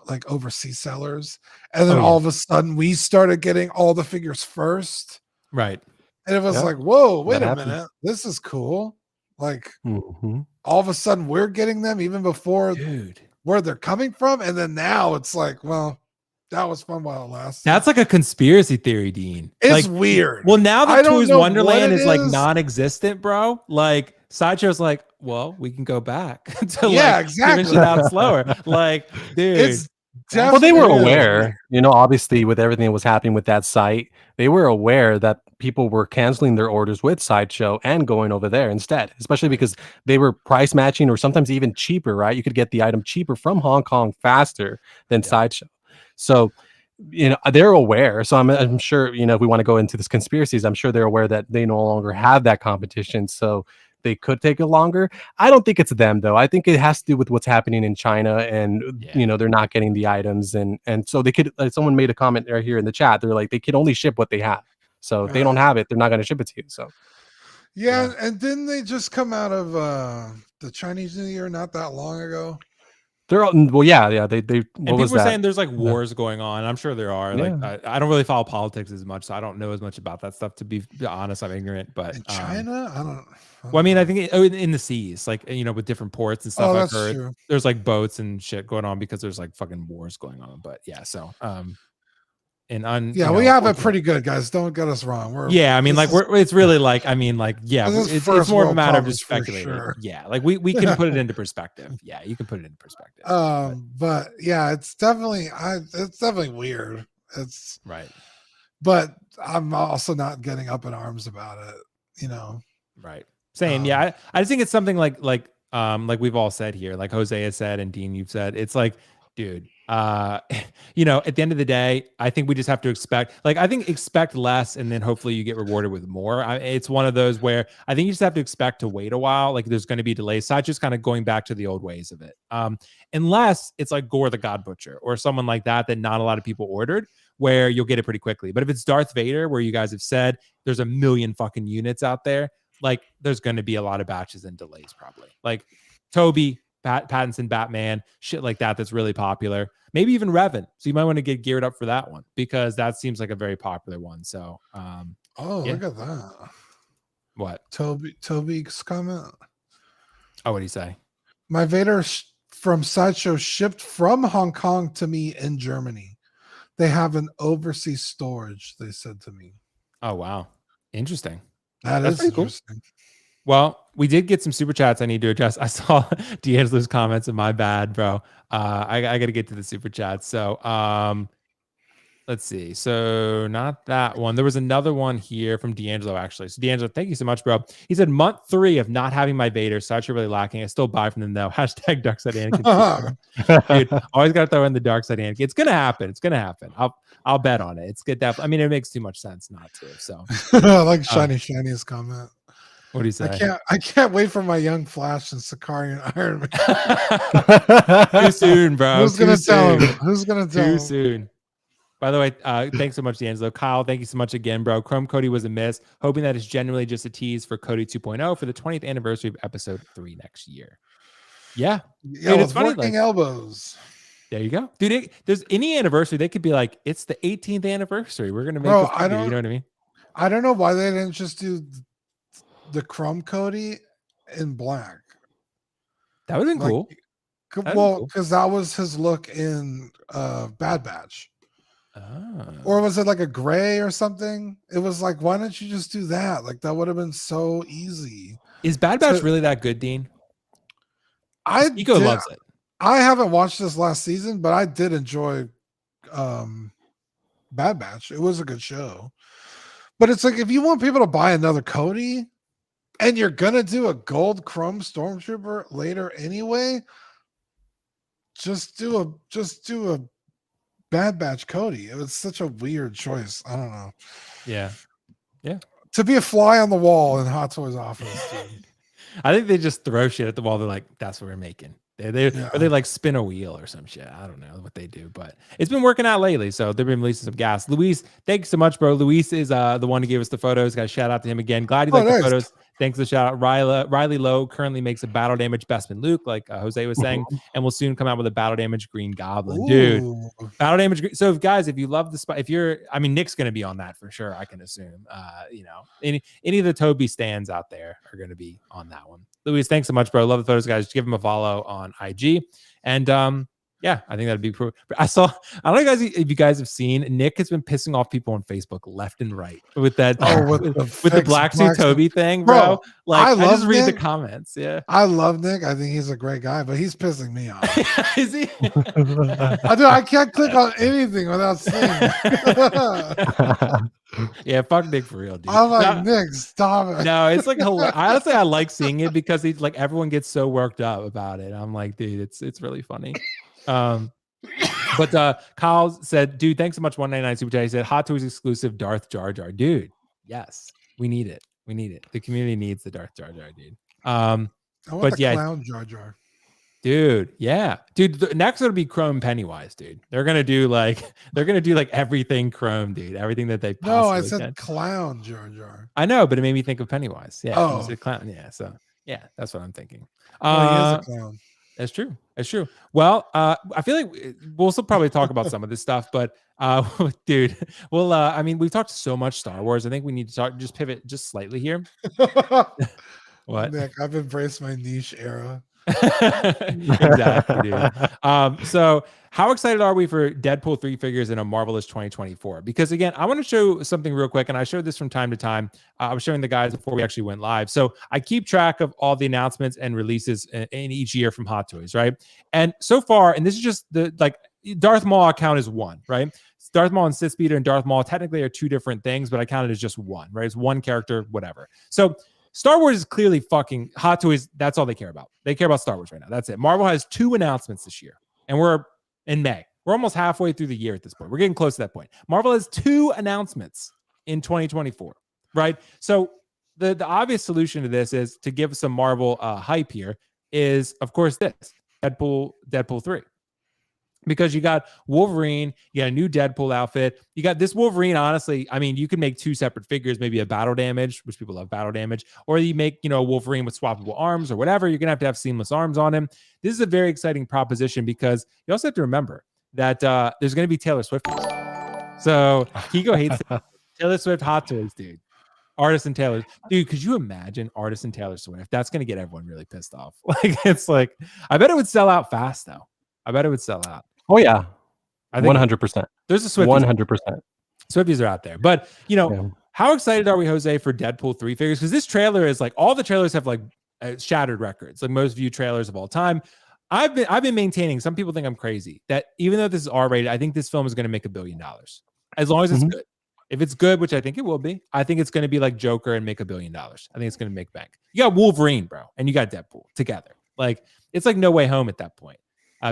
like overseas sellers, and then all of a sudden we started getting all the figures first, right? And it was like, whoa, wait a minute, this is cool. Like, all of a sudden we're getting them even before where they're coming from, and then now it's like, well, that was fun while it lasted. That's like a conspiracy theory, Dean. It's like, weird. Well, now that Toys Wonderland is like non-existent, bro. Like, Sideshow's like, well, we can go back to exactly. finish it out slower. Like, dude. It's well, they were aware, obviously with everything that was happening with that site, they were aware that people were canceling their orders with Sideshow and going over there instead, especially because they were price matching or sometimes even cheaper, right? You could get the item cheaper from Hong Kong faster than Sideshow. So, they're aware. So I'm sure, if we want to go into this conspiracies, I'm sure they're aware that they no longer have that competition. So they could take it longer. I don't think it's them though. I think it has to do with what's happening in China, and they're not getting the items, and so they could. Someone made a comment right here in the chat. They're like, they can only ship what they have. So if they don't have it, they're not going to ship it to you. So and didn't they just come out of the Chinese New Year not that long ago? They're all, well, yeah. They. And people were saying there's like wars going on. I'm sure there are. Yeah. Like, I don't really follow politics as much, so I don't know as much about that stuff. To be honest, I'm ignorant. But in China, I don't. Well, I mean, I think in the seas, like, with different ports and stuff. I've heard true. There's like boats and shit going on because there's like fucking wars going on. But yeah, so we have it pretty good, guys. Don't get us wrong. I mean, like, it's really like, I mean, like, yeah, it's more of a matter of just speculating. Sure. Yeah, like we can put it into perspective. Yeah, you can put it into perspective. But yeah, it's definitely weird. It's right. But I'm also not getting up in arms about it. Right. Same. I just think it's something like we've all said here, like Jose has said and Dean, you've said, it's like, dude, you know, at the end of the day, I think we just have to expect less, and then hopefully you get rewarded with more. It's one of those where I think you just have to expect to wait a while. Like there's going to be delays. So just kind of going back to the old ways of it. Unless it's like Gore the God Butcher or someone like that not a lot of people ordered, where you'll get it pretty quickly. But if it's Darth Vader, where you guys have said there's a million fucking units out there, like there's going to be a lot of batches and delays probably. Like Toby, Pattinson, Batman, shit like that. That's really popular. Maybe even Revan. So you might want to get geared up for that one because that seems like a very popular one. So, look at that. What? Toby's comment. Oh, what do you say? My Vader from Sideshow shipped from Hong Kong to me in Germany. They have an overseas storage, they said to me. Oh, wow. Interesting. That's pretty interesting. Cool. Well, we did get some super chats I need to address. I saw D'Angelo's comments, and my bad, bro. I got to get to the super chats. So, let's see. So, not that one. There was another one here from D'Angelo, actually. So, D'Angelo, thank you so much, bro. He said, month 3 of not having my Vader. Such really lacking. I still buy from them, though. Hashtag Dark Side Anakin. Dude, always got to throw in the Dark Side Anakin. It's going to happen. It's going to happen. I'll bet on it. It's good. I mean, it makes too much sense not to. So, I like Shiny's comment. What do you say? I can't wait for my young Flash and Sakari and Iron Man. Too soon, bro. Who's gonna tell him? Who's gonna tell him? Too soon. By the way, thanks so much, D'Angelo. Kyle, thank you so much again, bro. Chrome Cody was a miss. Hoping that it's generally just a tease for Cody 2.0 for the 20th anniversary of episode 3 next year. Yeah. Dude, it's funny. Working elbows. There you go. Dude, there's any anniversary, they could be like, it's the 18th anniversary. We're going to make you know what I mean? I don't know why they didn't just do the Chrome Cody in black. That would have been cool. Well, because that was his look in Bad Batch. Oh. Or was it like a gray or something? It was like, why don't you just do that? Like that would have been so easy. Is Bad Batch really that good, Dean? Ego loves it. I haven't watched this last season, but I did enjoy Bad Batch. It was a good show. But it's like if you want people to buy another Cody and you're gonna do a gold Chrome Stormtrooper later anyway, just do a Bad Batch Cody. It was such a weird choice. I don't know. Yeah. To be a fly on the wall in Hot Toys office. Dude. I think they just throw shit at the wall. They're like, that's what we're making. Or they like spin a wheel or some shit. I don't know what they do, but it's been working out lately. So they've been releasing some gas. Luis, thanks so much, bro. Luis is the one who gave us the photos. Got a shout out to him again. Glad you like the photos. Thanks for the shout out. Riley Lowe currently makes a battle damage Bespin Luke, like Jose was saying, and will soon come out with a battle damage Green Goblin. Ooh. Dude, battle damage. So guys, if you love the spot, Nick's going to be on that for sure. I can assume, any of the Toby stands out there are going to be on that one. Luis, thanks so much, bro. Love the photos, guys. Just give him a follow on IG. And yeah, I think that'd be I don't know, guys, if you guys have seen, Nick has been pissing off people on Facebook left and right with that with the black suit Toby thing, bro. Like I just read the comments. Yeah, I love Nick. I think he's a great guy, but he's pissing me off. Is he? I can't click on anything without seeing. Yeah, fuck Nick for real, dude. I'm like, Nick, stop it. No, it's like honestly, I like seeing it because he's like everyone gets so worked up about it. I'm like, dude, it's really funny. But Kyle said, dude, thanks so much. 199 super chat. He said, Hot Toys exclusive Darth Jar Jar, dude. Yes, we need it. The community needs the Darth Jar Jar, dude. I want the clown Jar Jar. Dude, yeah, dude. Next it'll be Chrome Pennywise, dude. They're gonna do like everything Chrome, dude. Everything that they possibly No, I said can. clown Jar Jar. I know, but it made me think of Pennywise. Yeah, oh, it's a clown. Yeah, so yeah, that's what I'm thinking. He is a clown. That's true. That's true. Well, I feel like we'll still probably talk about some of this stuff, but dude, well, we've talked so much Star Wars. I think we need to just pivot just slightly here. What? Nick, I've embraced my niche era. Exactly, dude. So how excited are we for Deadpool 3 figures in a Marvelous 2024? Because again, I want to show something real quick, and I showed this from time to time. I was showing the guys before we actually went live. So I keep track of all the announcements and releases in each year from Hot Toys, right? And so far, and this is just Darth Maul account is one, right? Darth Maul and Sith Speeder and Darth Maul technically are two different things, but I count it as just one, right? It's one character, whatever. So Star Wars is clearly fucking Hot Toys. That's all they care about. They care about Star Wars right now. That's it. Marvel has 2 announcements this year, and we're in May. We're almost halfway through the year at this point. We're getting close to that point. Marvel has 2 announcements in 2024, right? So the obvious solution to this is to give some Marvel hype here is, of course, this Deadpool 3. Because you got Wolverine, you got a new Deadpool outfit. You got this Wolverine, honestly, I mean, you can make 2 separate figures, maybe a battle damage, which people love battle damage, or you make, a Wolverine with swappable arms or whatever. You're going to have seamless arms on him. This is a very exciting proposition because you also have to remember that there's going to be Taylor Swift. So Kiko hates Taylor Swift Hot Toys, dude. Artisan Taylor. Dude, could you imagine Artisan Taylor Swift? That's going to get everyone really pissed off. It's like, I bet it would sell out fast, though. I bet it would sell out. Oh yeah, I think 100%. There's a Swifties. 100%. Swifties are out there, but how excited are we, Jose, for Deadpool 3 figures? Because this trailer is like, all the trailers have like shattered records, like most viewed trailers of all time. I've been maintaining. Some people think I'm crazy that even though this is R-rated, I think this film is going to make $1 billion as long as it's good. If it's good, which I think it will be, I think it's going to be like Joker and make $1 billion. I think it's going to make bank. You got Wolverine, bro, and you got Deadpool together. Like, it's like No Way Home at that point.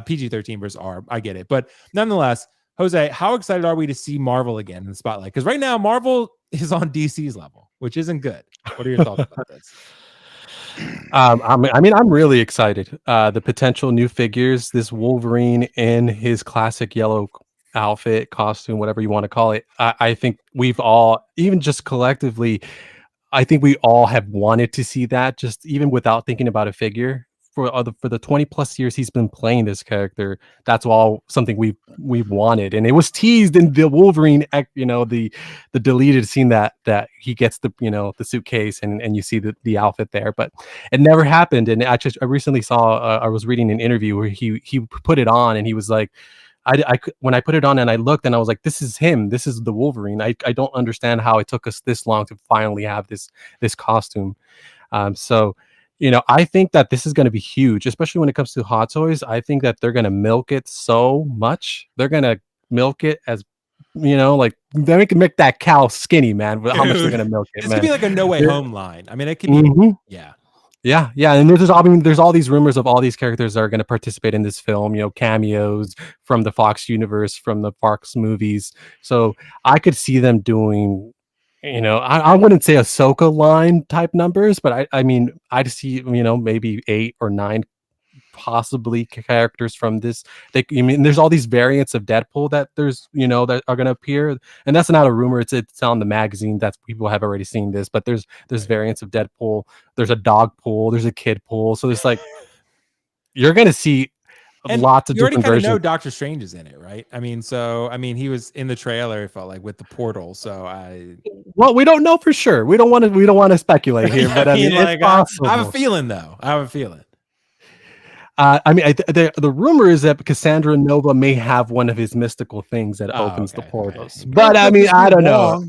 PG-13 versus R, I get it. But nonetheless, Jose, how excited are we to see Marvel again in the spotlight? Because right now, Marvel is on DC's level, which isn't good. What are your thoughts about this? I mean, I'm really excited. The potential new figures, this Wolverine in his classic yellow outfit, costume, whatever you want to call it. I think we've all, even just collectively, I think we all have wanted to see that, just even without thinking about a figure. For the 20 plus years he's been playing this character, that's all something we've wanted, and it was teased in the Wolverine, the deleted scene that he gets the the suitcase and you see the outfit there, but it never happened. And I recently saw I was reading an interview where he put it on and he was like, when I put it on and I looked and I was like, this is him, this is the Wolverine. I don't understand how it took us this long to finally have this costume. So I think that this is going to be huge, especially when it comes to Hot Toys. I think that they're going to milk it so much. They're going to milk it as, like they can make that cow skinny, man. With how much they're going to milk it, This man. could be like a No Way Home line. I mean, it could be, Yeah. And there's all these rumors of all these characters that are going to participate in this film, cameos from the Fox universe, from the Fox movies. So I could see them doing, I wouldn't say Ahsoka line type numbers, but I mean, I'd see, maybe 8 or 9 possibly characters from this. There's all these variants of Deadpool that there's, that are going to appear. And that's not a rumor. It's on the magazine. That's people have already seen this, but there's variants of Deadpool. There's a dog pool. There's a kid pool. So there's like, you're going to see lots of different versions. You already kind of know Doctor Strange is in it, right? I mean, he was in the trailer. It felt like with the portal. Well, we don't know for sure. We don't want to speculate here, but it's possible. I have a feeling, though. The rumor is that Cassandra Nova may have one of his mystical things that opens the portals. Okay. But I mean, I don't know.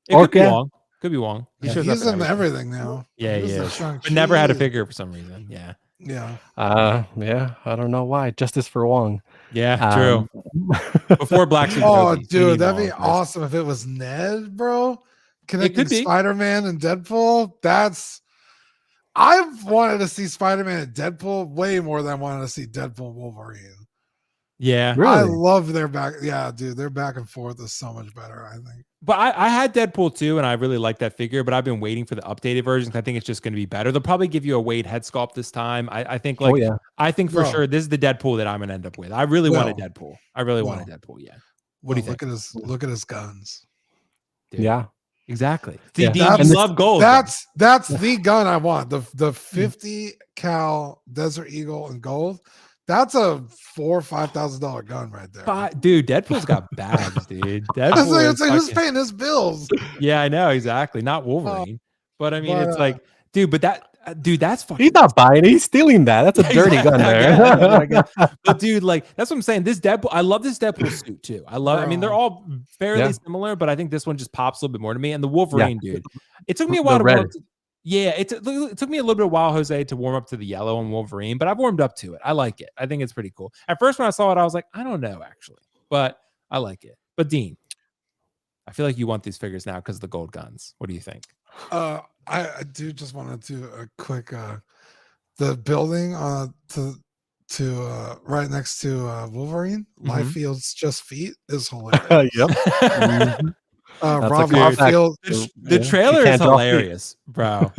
It could be Wong. Could be Wong. He's in everything now. Yeah. But never had a figure for some reason. Yeah. I don't know why. Justice for Wong. Yeah, true. Before Black Suit. Oh, dude, that'd be awesome if it was Ned, bro. Connecting Spider-Man and Deadpool. I've wanted to see Spider-Man and Deadpool way more than I wanted to see Deadpool and Wolverine. Yeah, really? I love their back. Yeah, dude, their back and forth is so much better, I think. But I had Deadpool too, and I really like that figure, but I've been waiting for the updated version because I think it's just going to be better. They'll probably give you a Wade head sculpt this time. I think I think for sure this is the Deadpool that I'm going to end up with. I really wanted Deadpool. Wanted Deadpool, yeah. What do you think? Look at his guns. Dude. Yeah. Exactly. Love gold. That's the gun I want. The 50 cal Desert Eagle in gold. That's a $4,000 or $5,000 gun right there. Dude, Deadpool's got bags, dude. It's like who's paying his bills? Yeah, I know exactly. Not Wolverine, but I mean, it's like, dude. But that's fucking. He's not buying it. He's stealing that. That's a dirty gun there. But dude, like that's what I'm saying. This Deadpool, I love this Deadpool suit too. I mean, they're all fairly similar, but I think this one just pops a little bit more to me. And the Wolverine, dude, it took me a while to warm. It took me a little bit of while, Jose, to warm up to the yellow and Wolverine, but I've warmed up to it. I like it. I think it's pretty cool. At first, when I saw it, I was like, I don't know, actually, but I like it. But Dean, I feel like you want these figures now because of the gold guns. What do you think? I do just want to do a quick the building to to right next to Wolverine. Mhm. Liefeld's just feet is hilarious. Yep. Mhm. That's a Rob cool fact. Liefeld, The Yeah, he trailer is can't draw feet. hilarious, bro.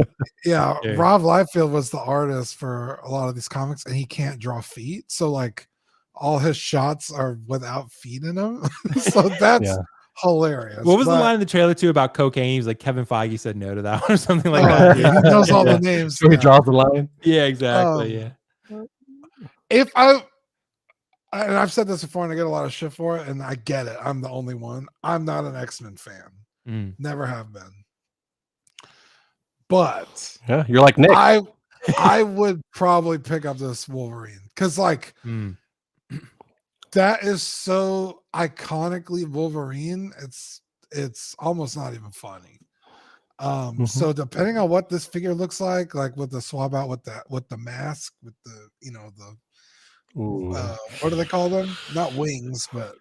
yeah, Dude. Rob Liefeld was the artist for a lot of these comics, and he can't draw feet, so like all his shots are without feet in them. So that's Yeah. hilarious. What was the But- line in the trailer too about cocaine? He was like, Kevin Feige said no to that one or something like Oh, that. dude, he knows all Yeah. the names. So he now. draws the line. Yeah, exactly. Um, Yeah. If and I've said this before, and I get a lot of shit for it, and I get it. I'm the only one. I'm not an X-Men fan. Mm. Never have been. But Yeah, you're like Nick. I would probably pick up this Wolverine because like Mm. that is so iconically Wolverine. It's almost not even funny. So depending on what this figure looks like with the swab out with the mask, with the the what do they call them? Not wings, but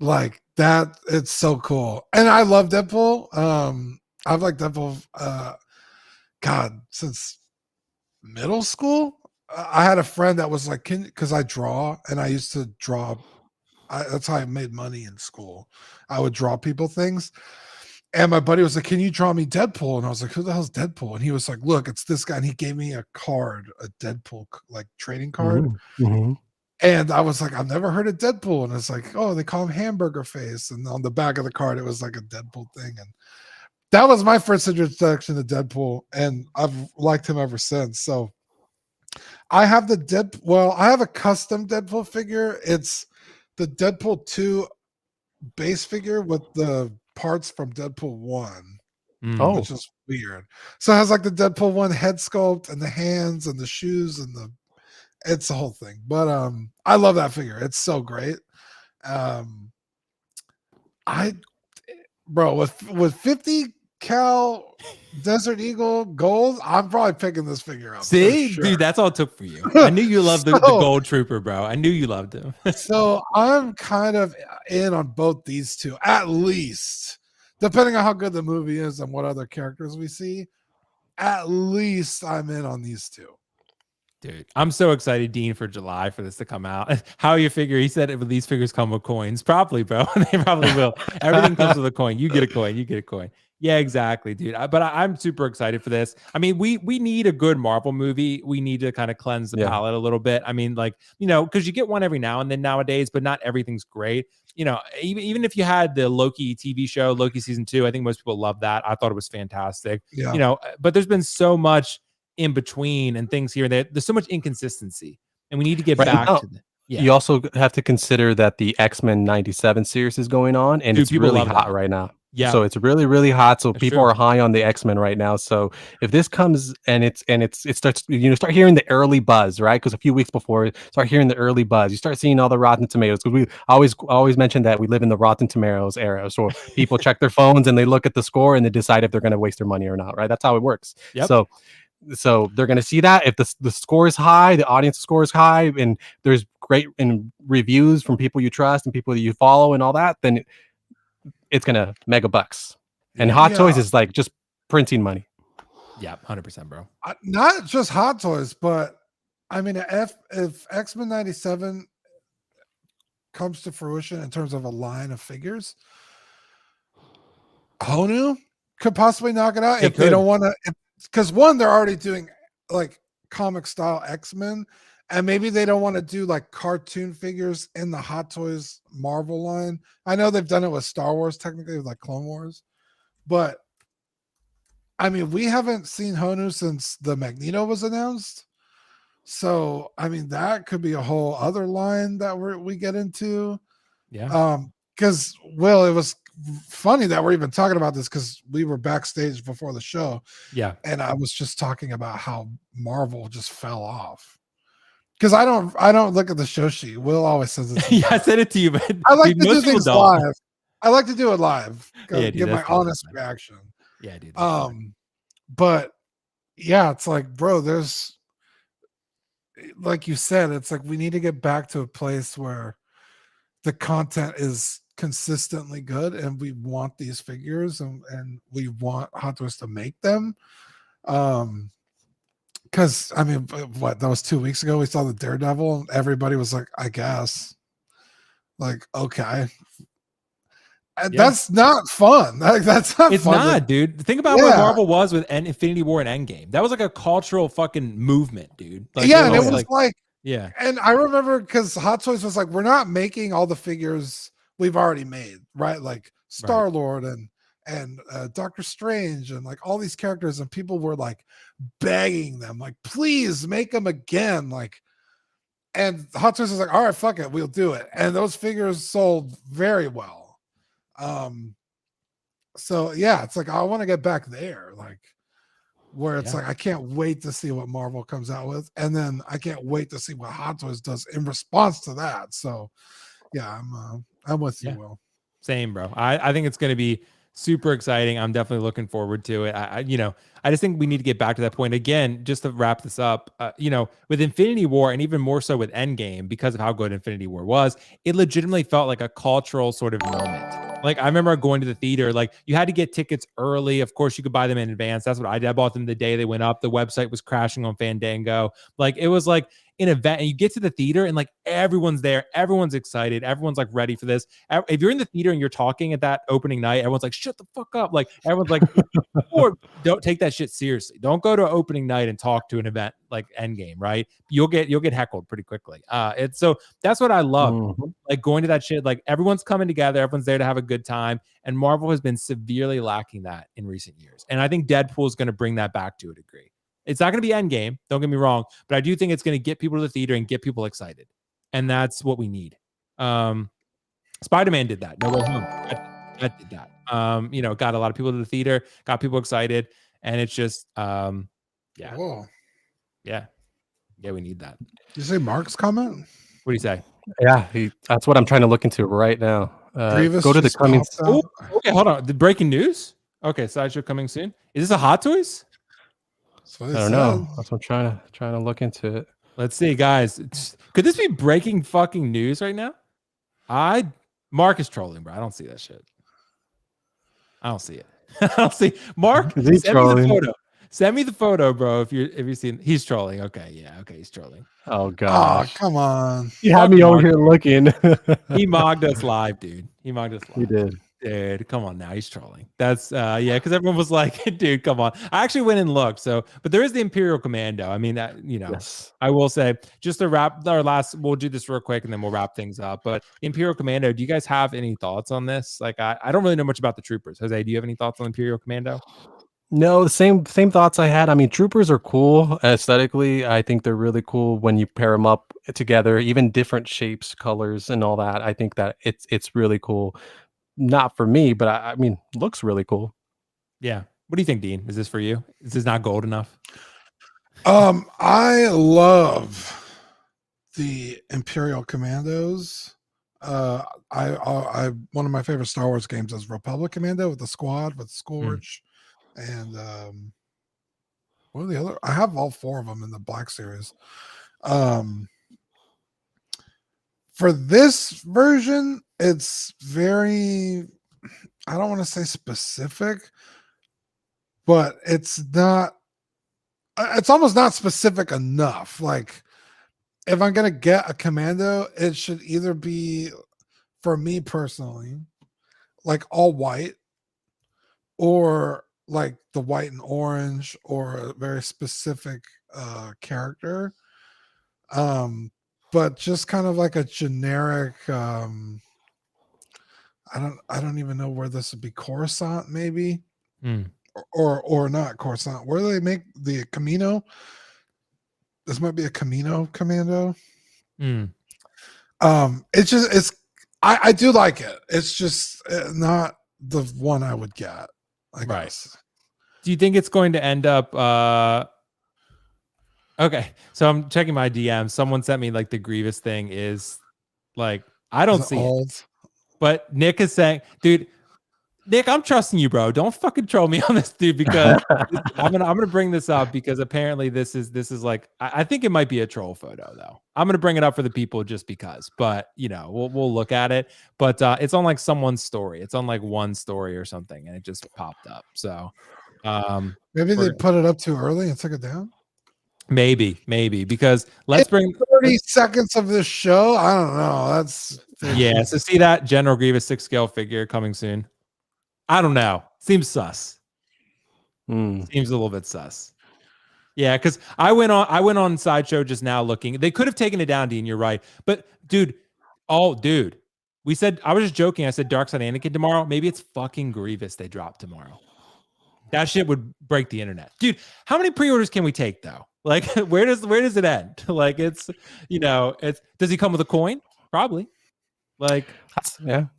like that. It's so cool, and I love Deadpool. I've liked Deadpool. God, since middle school. I had a friend that was like, because I draw, and I used to draw. That's how I made money in school. I would draw people things. And my buddy was like, "Can you draw me Deadpool?" And I was like, "Who the hell's Deadpool?" And he was like, "Look, it's this guy." And he gave me a card, a Deadpool like trading card. Mm-hmm. And I was like, "I've never heard of Deadpool." And it's like, "Oh, they call him Hamburger Face." And on the back of the card, it was like a Deadpool thing. And that was my first introduction to Deadpool, and I've liked him ever since. So I have I have a custom Deadpool figure. It's the Deadpool 2 base figure with the parts from Deadpool 1, which is weird. So it has like the Deadpool 1 head sculpt and the hands and the shoes and it's the whole thing. But I love that figure. It's so great. With 50 cal Desert Eagle gold, I'm probably picking this figure up. See, sure. dude, that's all it took for you. I knew you loved the Gold Trooper, bro. I knew you loved him. So I'm kind of in on both these two, at least, depending on how good the movie is and what other characters we see. At least I'm in on these two. Dude, I'm so excited, Dean, for July for this to come out. How you figure? He said these figures come with coins. Probably, bro. They probably will. Everything comes with a coin. You get a coin. You get a coin. Yeah, exactly, dude. But I'm super excited for this. I mean, we need a good Marvel movie. We need to kind of cleanse the palate a little bit. I mean, like, because you get one every now and then nowadays, but not everything's great. Even if you had the Loki TV show, Loki season 2, I think most people love that. I thought it was fantastic. Yeah. But there's been so much in between and things here that there's so much inconsistency, and we need to get back to the. Yeah. You also have to consider that the X-Men 97 series is going on, and it's really hot right now. Yeah. So it's really, really hot. So people true. are high on the X-Men right now. So if this comes and it starts, start hearing the early buzz, right? Because a few weeks before, start hearing the early buzz. You start seeing all the Rotten Tomatoes. Because we always mention that we live in the Rotten Tomatoes era. So people check their phones and they look at the score and they decide if they're going to waste their money or not, right? That's how it works. Yep. So they're going to see that if the score is high, the audience score is high, and there's great reviews from people you trust and people that you follow and all that, then it's going to mega bucks. And Hot Toys is like just printing money. Yeah, 100%, bro. Not just Hot Toys, but I mean, if X-Men 97 comes to fruition in terms of a line of figures, Honu could possibly knock it out if they don't want to. Because one, they're already doing like comic style X-Men, and maybe they don't want to do like cartoon figures in the Hot Toys Marvel line. I know they've done it with Star Wars, technically, with like Clone Wars, but I mean, we haven't seen Honu since the Magneto was announced. So, I mean, that could be a whole other line that we get into. Yeah. Because Will, it was funny that we're even talking about this because we were backstage before the show. Yeah. And I was just talking about how Marvel just fell off. Because I don't look at the show sheet. Will always says it. Yeah, I said it to you, but I like to do things live. I like to do it live. Yeah, give my honest reaction. Yeah, dude. But yeah, it's like, bro, there's, like you said, it's like we need to get back to a place where the content is consistently good, and we want these figures, and we want Hot Toys to make them. Because I mean, what, that was 2 weeks ago. We saw the Daredevil, and everybody was like, "I guess." Like, okay, and that's not fun. That's not. It's fun not, dude. Think about what Marvel was with Infinity War and Endgame. That was like a cultural fucking movement, dude. Like, and it was like, yeah. And I remember because Hot Toys was like, we're not making all the figures we've already made, right? Like Star-Lord and Doctor Strange and like all these characters, and people were like begging them, like, please make them again. Like, and Hot Toys was like, all right, fuck it, we'll do it. And those figures sold very well. So yeah, it's like I want to get back there, like where it's like I can't wait to see what Marvel comes out with, and then I can't wait to see what Hot Toys does in response to that. So yeah, I'm with you, Will. Same, bro. I think it's going to be super exciting. I'm definitely looking forward to it. I just think we need to get back to that point again, just to wrap this up. With Infinity War, and even more so with Endgame, because of how good Infinity War was, it legitimately felt like a cultural sort of moment. Like, I remember going to the theater, like you had to get tickets early. Of course, you could buy them in advance. That's what I did. I bought them the day they went up. The website was crashing on Fandango. Like, it was like an event, and you get to the theater and like everyone's there. Everyone's excited. Everyone's like ready for this. If you're in the theater and you're talking at that opening night, everyone's like, shut the fuck up. Like, everyone's like, or don't take that shit seriously. Don't go to opening night and talk to an event like Endgame, right? You'll get heckled pretty quickly. So that's what I love. Like going to that shit, like everyone's coming together, everyone's there to have a good time. And Marvel has been severely lacking that in recent years. And I think Deadpool is going to bring that back to a degree. It's not going to be Endgame, don't get me wrong, but I do think it's going to get people to the theater and get people excited. And that's what we need. Spider-Man did that. No Way Home. That did that. Got a lot of people to the theater, got people excited, and it's just Whoa. Yeah, we need that. Did you say Mark's comment? What do you say? Yeah, that's what I'm trying to look into right now. Go to the coming. Okay, hold on. The breaking news. Okay, Sideshow coming soon. Is this a Hot Toys? I don't know. That's what I'm trying to look into it. Let's see, guys. Could this be breaking fucking news right now? Mark is trolling, bro. I don't see that shit. I don't see it. I don't see Mark. Send me the photo. Send me the photo, bro. If you're seeing, he's trolling. Okay, yeah, okay, he's trolling. Oh god. Oh, come on. You had me over here looking. He mocked us live, dude. He mocked us live. He did. Dude, come on now. He's trolling. That's because everyone was like, dude, come on. I actually went and looked. But there is the Imperial Commando. I mean, yes. I will say, just to wrap our we'll do this real quick and then we'll wrap things up. But Imperial Commando, do you guys have any thoughts on this? Like, I don't really know much about the troopers. Jose, do you have any thoughts on Imperial Commando? No, the same thoughts I had. I mean, troopers are cool aesthetically. I think they're really cool when you pair them up together, even different shapes, colors, and all that. I think that it's really cool. Not for me, but I mean, looks really cool. Yeah. What do you think, Dean? Is this for you? Is this not gold enough? I love the Imperial Commandos. I one of my favorite Star Wars games is Republic Commando with the squad with Scourge, and what are the other? I have all 4 of them in the Black Series. For this version, it's very, I don't want to say specific, but it's almost not specific enough. Like, if I'm going to get a commando, it should either be, for me personally, like all white, or like the white and orange, or a very specific character. But just kind of like a generic, I don't even know where this would be. Coruscant, maybe, or not Coruscant. Where do they make the Camino? This might be a Camino Commando. I do like it. It's just not the one I would get, I guess. Do you think it's going to end up? Okay, so I'm checking my DM. Someone sent me like the Grievous thing is like, I don't see it. But Nick is saying, dude, Nick, I'm trusting you, bro. Don't fucking troll me on this, dude, because I'm gonna bring this up because apparently this is like, I think it might be a troll photo though. I'm gonna bring it up for the people just because, but we'll look at it. But it's on like someone's story. It's on like one story or something, and it just popped up. So maybe they put it up too early and took it down. Maybe because let's bring 30 seconds of this show. I don't know. That's So see that General Grievous 6 scale figure coming soon. I don't know. Seems sus. Seems a little bit sus. Yeah, because I went on Sideshow just now looking. They could have taken it down, Dean. You're right. But dude, we said, I was just joking. I said Dark Side Anakin tomorrow. Maybe it's fucking Grievous they drop tomorrow. That shit would break the internet. Dude, how many pre-orders can we take though? Like, where does it end? Like, it's, does he come with a coin? Probably. Like,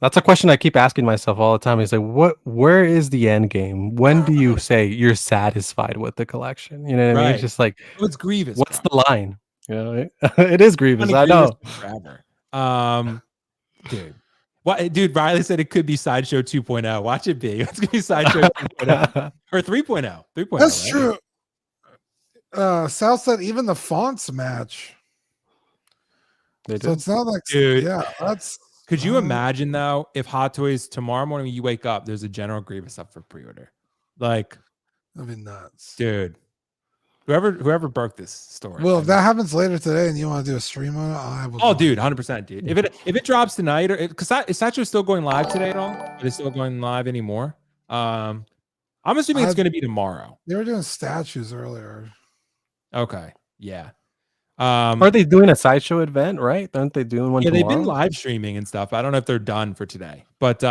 that's a question I keep asking myself all the time. Is like, where is the end game? When do you say you're satisfied with the collection? You know what I mean? It's just like, it's Grievous. What's the line? It is Grievous. I know. Forever. Dude. What, dude? Riley said it could be Sideshow 2.0. Watch it be. It's gonna be Sideshow 2.0 or 3.0. 3.0. That's true. Sal said even the fonts match. They do. So it's not like, dude. Yeah, that's. Could you imagine though if Hot Toys tomorrow morning you wake up, there's a General Grievous up for pre-order? Like, that'd be nuts, dude. Whoever broke this story. Well, if that happens later today and you want to do a stream on it, I will. Oh, dude, 100%, dude. If it drops tonight, or because is Sideshow still going live today at all? Is it still going live anymore? I'm assuming it's going to be tomorrow. They were doing statues earlier. Okay, yeah. Are they doing a Sideshow event? Right? Aren't they doing one? Yeah, tomorrow? They've been live streaming and stuff. I don't know if they're done for today, but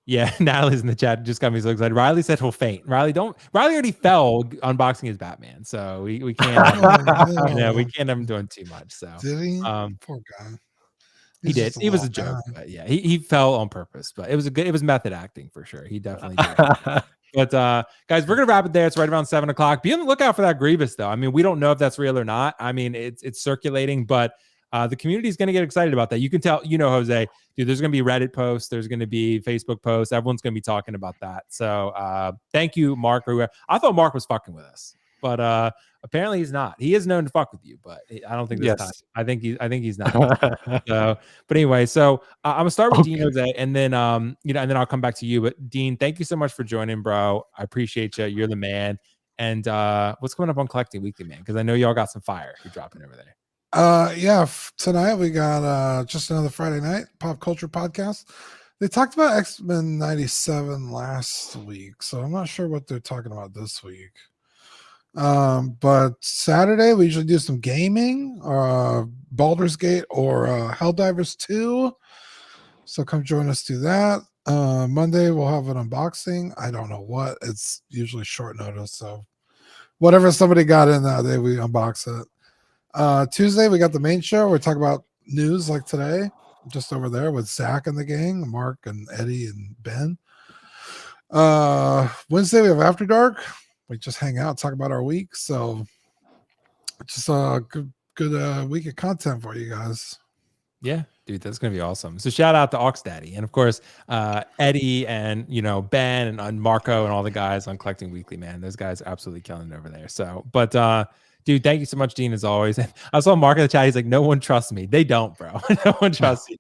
yeah, Natalie's in the chat. Just got me so excited. Riley said he'll faint. Riley already fell unboxing his Batman, so we can't. We can't have him doing too much. So did he? Poor guy. He did. He was a joke, but yeah, he fell on purpose. But it was method acting for sure. He definitely did. But guys, we're gonna wrap it there. It's right around 7:00. Be on the lookout for that Grievous, though. I mean, we don't know if that's real or not. I mean, it's circulating, but the community is gonna get excited about that. You can tell, Jose, dude. There's gonna be Reddit posts. There's gonna be Facebook posts. Everyone's gonna be talking about that. So thank you, Mark. Or whoever. I thought Mark was fucking with us, but apparently he's not. He is known to fuck with you, but I don't think this time. I think he's not. So, but anyway, so I'm gonna start with Dean Jose, and then and then I'll come back to you. But Dean, thank you so much for joining, bro. I appreciate you. You're the man. And what's coming up on Collecting Weekly, man? Because I know y'all got some fire you're dropping over there. Tonight we got just another Friday night pop culture podcast. They talked about X-Men 97 last week, so I'm not sure what they're talking about this week. But Saturday we usually do some gaming, Baldur's Gate or Helldivers 2. So come join us do that. Monday we'll have an unboxing. I don't know what. It's usually short notice, so whatever somebody got in that day, we unbox it. Tuesday we got the main show. We're talking about news like today, just over there with Zach and the gang, Mark and Eddie and Ben. Wednesday we have After Dark. We just hang out, talk about our week. So just a good week of content for you guys. Yeah, dude, that's gonna be awesome. So shout out to Ox Daddy, and of course Eddie and Ben and Marco and all the guys on Collecting Weekly, man. Those guys are absolutely killing it over there. So, but dude, thank you so much, Dean, as always. And I saw Mark in the chat. He's like, no one trusts me. They don't, bro. No one trusts you.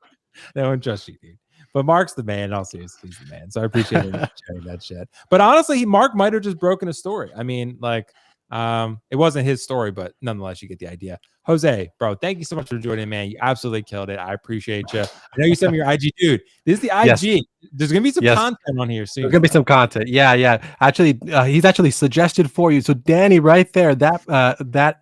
No one trusts you, dude. But Mark's the man. I'll seriously, he's the man. So I appreciate him sharing that shit. But honestly, Mark might have just broken a story. I mean, like, it wasn't his story, but nonetheless, you get the idea. Jose, bro, thank you so much for joining, man. You absolutely killed it. I appreciate you. I know you sent me your IG, dude. This is the IG. Yes. There's gonna be some content on here soon. There's gonna be some content. Yeah. Actually, he's actually suggested for you. So Danny, right there, that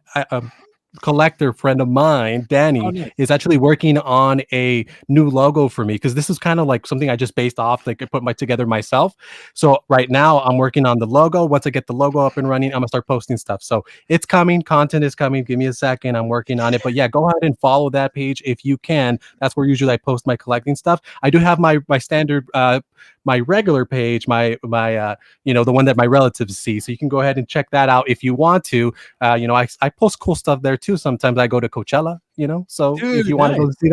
collector friend of mine, Danny, is actually working on a new logo for me, because this is kind of like something I just based off, like I put together myself. So right now I'm working on the logo. Once I get the logo up and running, I'm gonna start posting stuff. So it's coming, content is coming. Give me a second, I'm working on it. But yeah, go ahead and follow that page if you can. That's where usually I post my collecting stuff. I do have my standard my regular page, my the one that my relatives see. So you can go ahead and check that out if you want to. I post cool stuff there too. Sometimes I go to Coachella, so dude, if you want to go see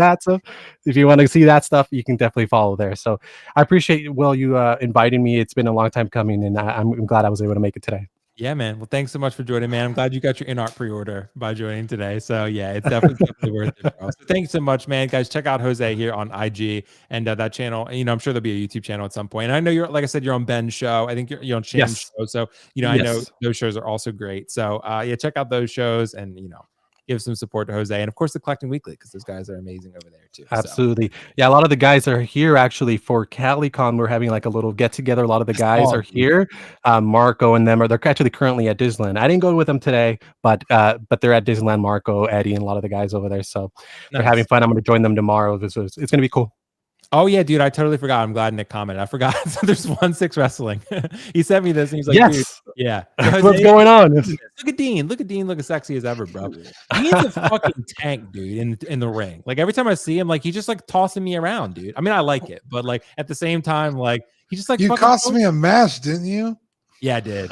that stuff, you can definitely follow there. So I appreciate, Will, you inviting me. It's been a long time coming, and I'm glad I was able to make it today. Yeah, man. Well, thanks so much for joining, man. I'm glad you got your in-art pre-order by joining today. So yeah, it's definitely worth it, bro. So thanks so much, man. Guys, check out Jose here on IG and that channel. You know, I'm sure there'll be a YouTube channel at some point. And I know you're, like I said, you're on Ben's show. I think you're on Shane's show. So, you know, I know those shows are also great. So yeah, check out those shows and, you know, give some support to Jose, and of course the Collecting Weekly, because those guys are amazing over there too. Absolutely. So. Yeah, a lot of the guys are here actually for CaliCon. We're having like a little get together. A lot of the guys are here. Marco and them they're actually currently at Disneyland. I didn't go with them today, but they're at Disneyland. Marco, Eddie, and a lot of the guys over there. So they're having fun. I'm going to join them tomorrow. It's going to be cool. Oh yeah, dude! I totally forgot. I'm glad Nick commented. I forgot. So there's 1-6 wrestling. He sent me this, and he's like, "Yes, dude, yeah, what's going on? Look at Dean. Look at Dean. Look as sexy as ever, bro. Dean's a fucking tank, dude. In the ring, like every time I see him, like he's just like tossing me around, dude. I mean, I like it, but like at the same time, like he just like you cost me a match, didn't you? Yeah, I did.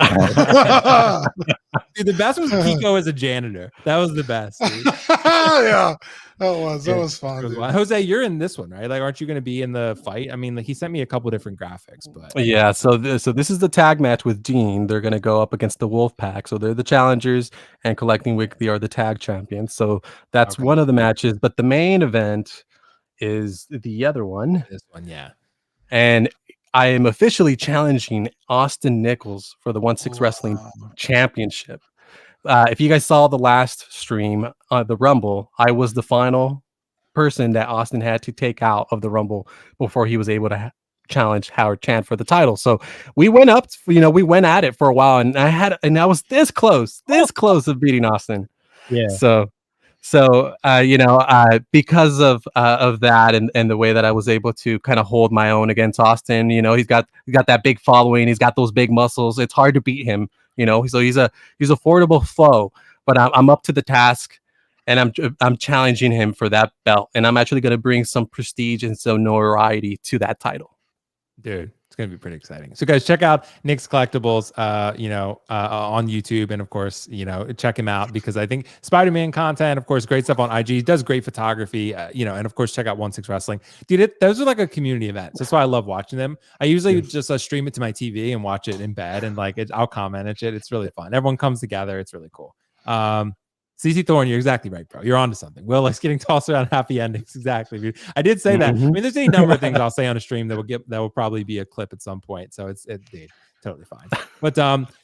Dude, the best was Kiko as a janitor. That was the best. Dude. Yeah, that was fun. Jose, you're in this one, right? Like, aren't you going to be in the fight? I mean, like, he sent me a couple different graphics, but yeah. So this is the tag match with Dean. They're going to go up against the Wolf Pack. So they're the challengers, and Collecting Weekly are the tag champions. So that's one of the matches. But the main event is the other one. This one, yeah. And I am officially challenging Austin Nichols for the 1-6 Wrestling Championship. If you guys saw the last stream, the Rumble, I was the final person that Austin had to take out of the Rumble before he was able to challenge Howard Chan for the title. So we went up, we went at it for a while, and I was this close of beating Austin. Yeah. So because of that and the way that I was able to kind of hold my own against Austin, he's got that big following, he's got those big muscles. It's hard to beat him, So he's a formidable foe. But I'm up to the task, and I'm challenging him for that belt, and I'm actually going to bring some prestige and some notoriety to that title. Dude, it's going to be pretty exciting. So guys, check out Nick's Collectibles, on YouTube. And of course, check him out, because I think Spider-Man content, of course, great stuff on IG. He does great photography, and of course, check out 1-6 Wrestling. Dude, those are like a community event. That's why I love watching them. I usually just stream it to my TV and watch it in bed, and I'll comment and shit. It's really fun. Everyone comes together. It's really cool. CC Thorne, you're exactly right, bro. You're onto something. Will likes getting tossed around happy endings. Exactly, dude. I did say that. I mean, there's any number of things I'll say on a stream that will probably be a clip at some point. So it's dude, totally fine. But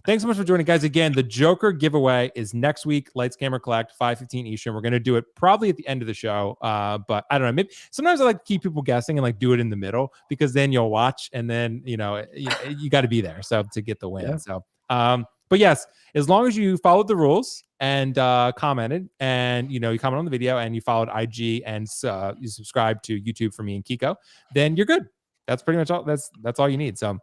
thanks so much for joining, guys. Again, the Joker giveaway is next week. Lights, Camera, Collect, 5:15 Eastern. We're gonna do it probably at the end of the show. But I don't know. Maybe sometimes I like to keep people guessing and do it in the middle, because then you'll watch, and then you got to be there to get the win. Yeah. So but yes, as long as you followed the rules and commented, and you comment on the video, and you followed IG, and you subscribe to YouTube for me and Kiko, then you're good. That's pretty much all. That's all you need. So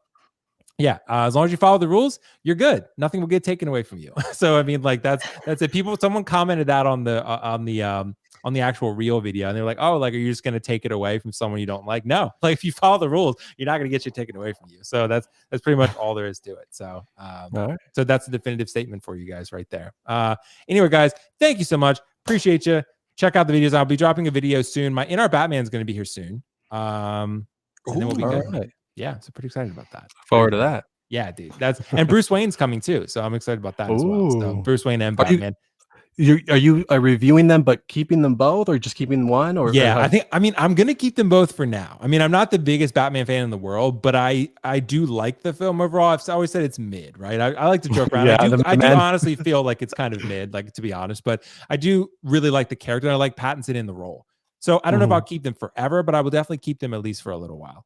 yeah, as long as you follow the rules, you're good. Nothing will get taken away from you. So I mean, that's it. Someone commented that on the actual real video, and they're like, oh, are you just going to take it away from someone you don't like? No, if you follow the rules, you're not going to get shit taken away from you. So that's pretty much all there is to it. So so that's a definitive statement for you guys right there. Anyway, guys, thank you so much. Appreciate you. Check out the videos. I'll be dropping a video soon. My In Our Batman is going to be here soon. And then we'll be good. Right. Yeah, so pretty excited about that. Forward to that. Yeah, dude. And Bruce Wayne's coming too, so I'm excited about that as well. So Bruce Wayne and Batman. Are you reviewing them but keeping them both, or just keeping one? Or I'm gonna keep them both for now. I mean, I'm not the biggest Batman fan in the world, but I do like the film overall. I've always said it's mid, right? I like to joke around. Yeah, I do honestly feel like it's kind of mid, to be honest, but I do really like the character, and I like Pattinson in the role. So I don't know if I'll keep them forever, but I will definitely keep them at least for a little while.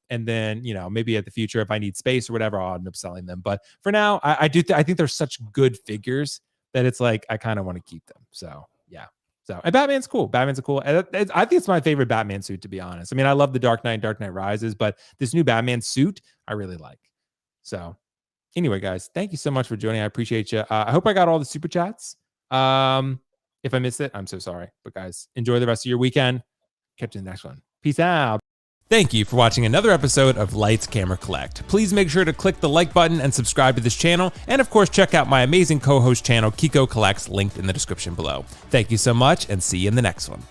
And then, maybe at the future, if I need space or whatever, I'll end up selling them. But for now, I think they're such good figures that it's I kind of want to keep them. So yeah. And Batman's cool. Batman's a cool. I think it's my favorite Batman suit, to be honest. I mean, I love the Dark Knight Rises, but this new Batman suit, I really like. So anyway, guys, thank you so much for joining. I appreciate you. I hope I got all the super chats. If I missed it, I'm so sorry. But guys, enjoy the rest of your weekend. Catch you in the next one. Peace out. Thank you for watching another episode of Lights, Camera, Collect. Please make sure to click the like button and subscribe to this channel. And of course, check out my amazing co-host channel, Kiko Collects, linked in the description below. Thank you so much, and see you in the next one.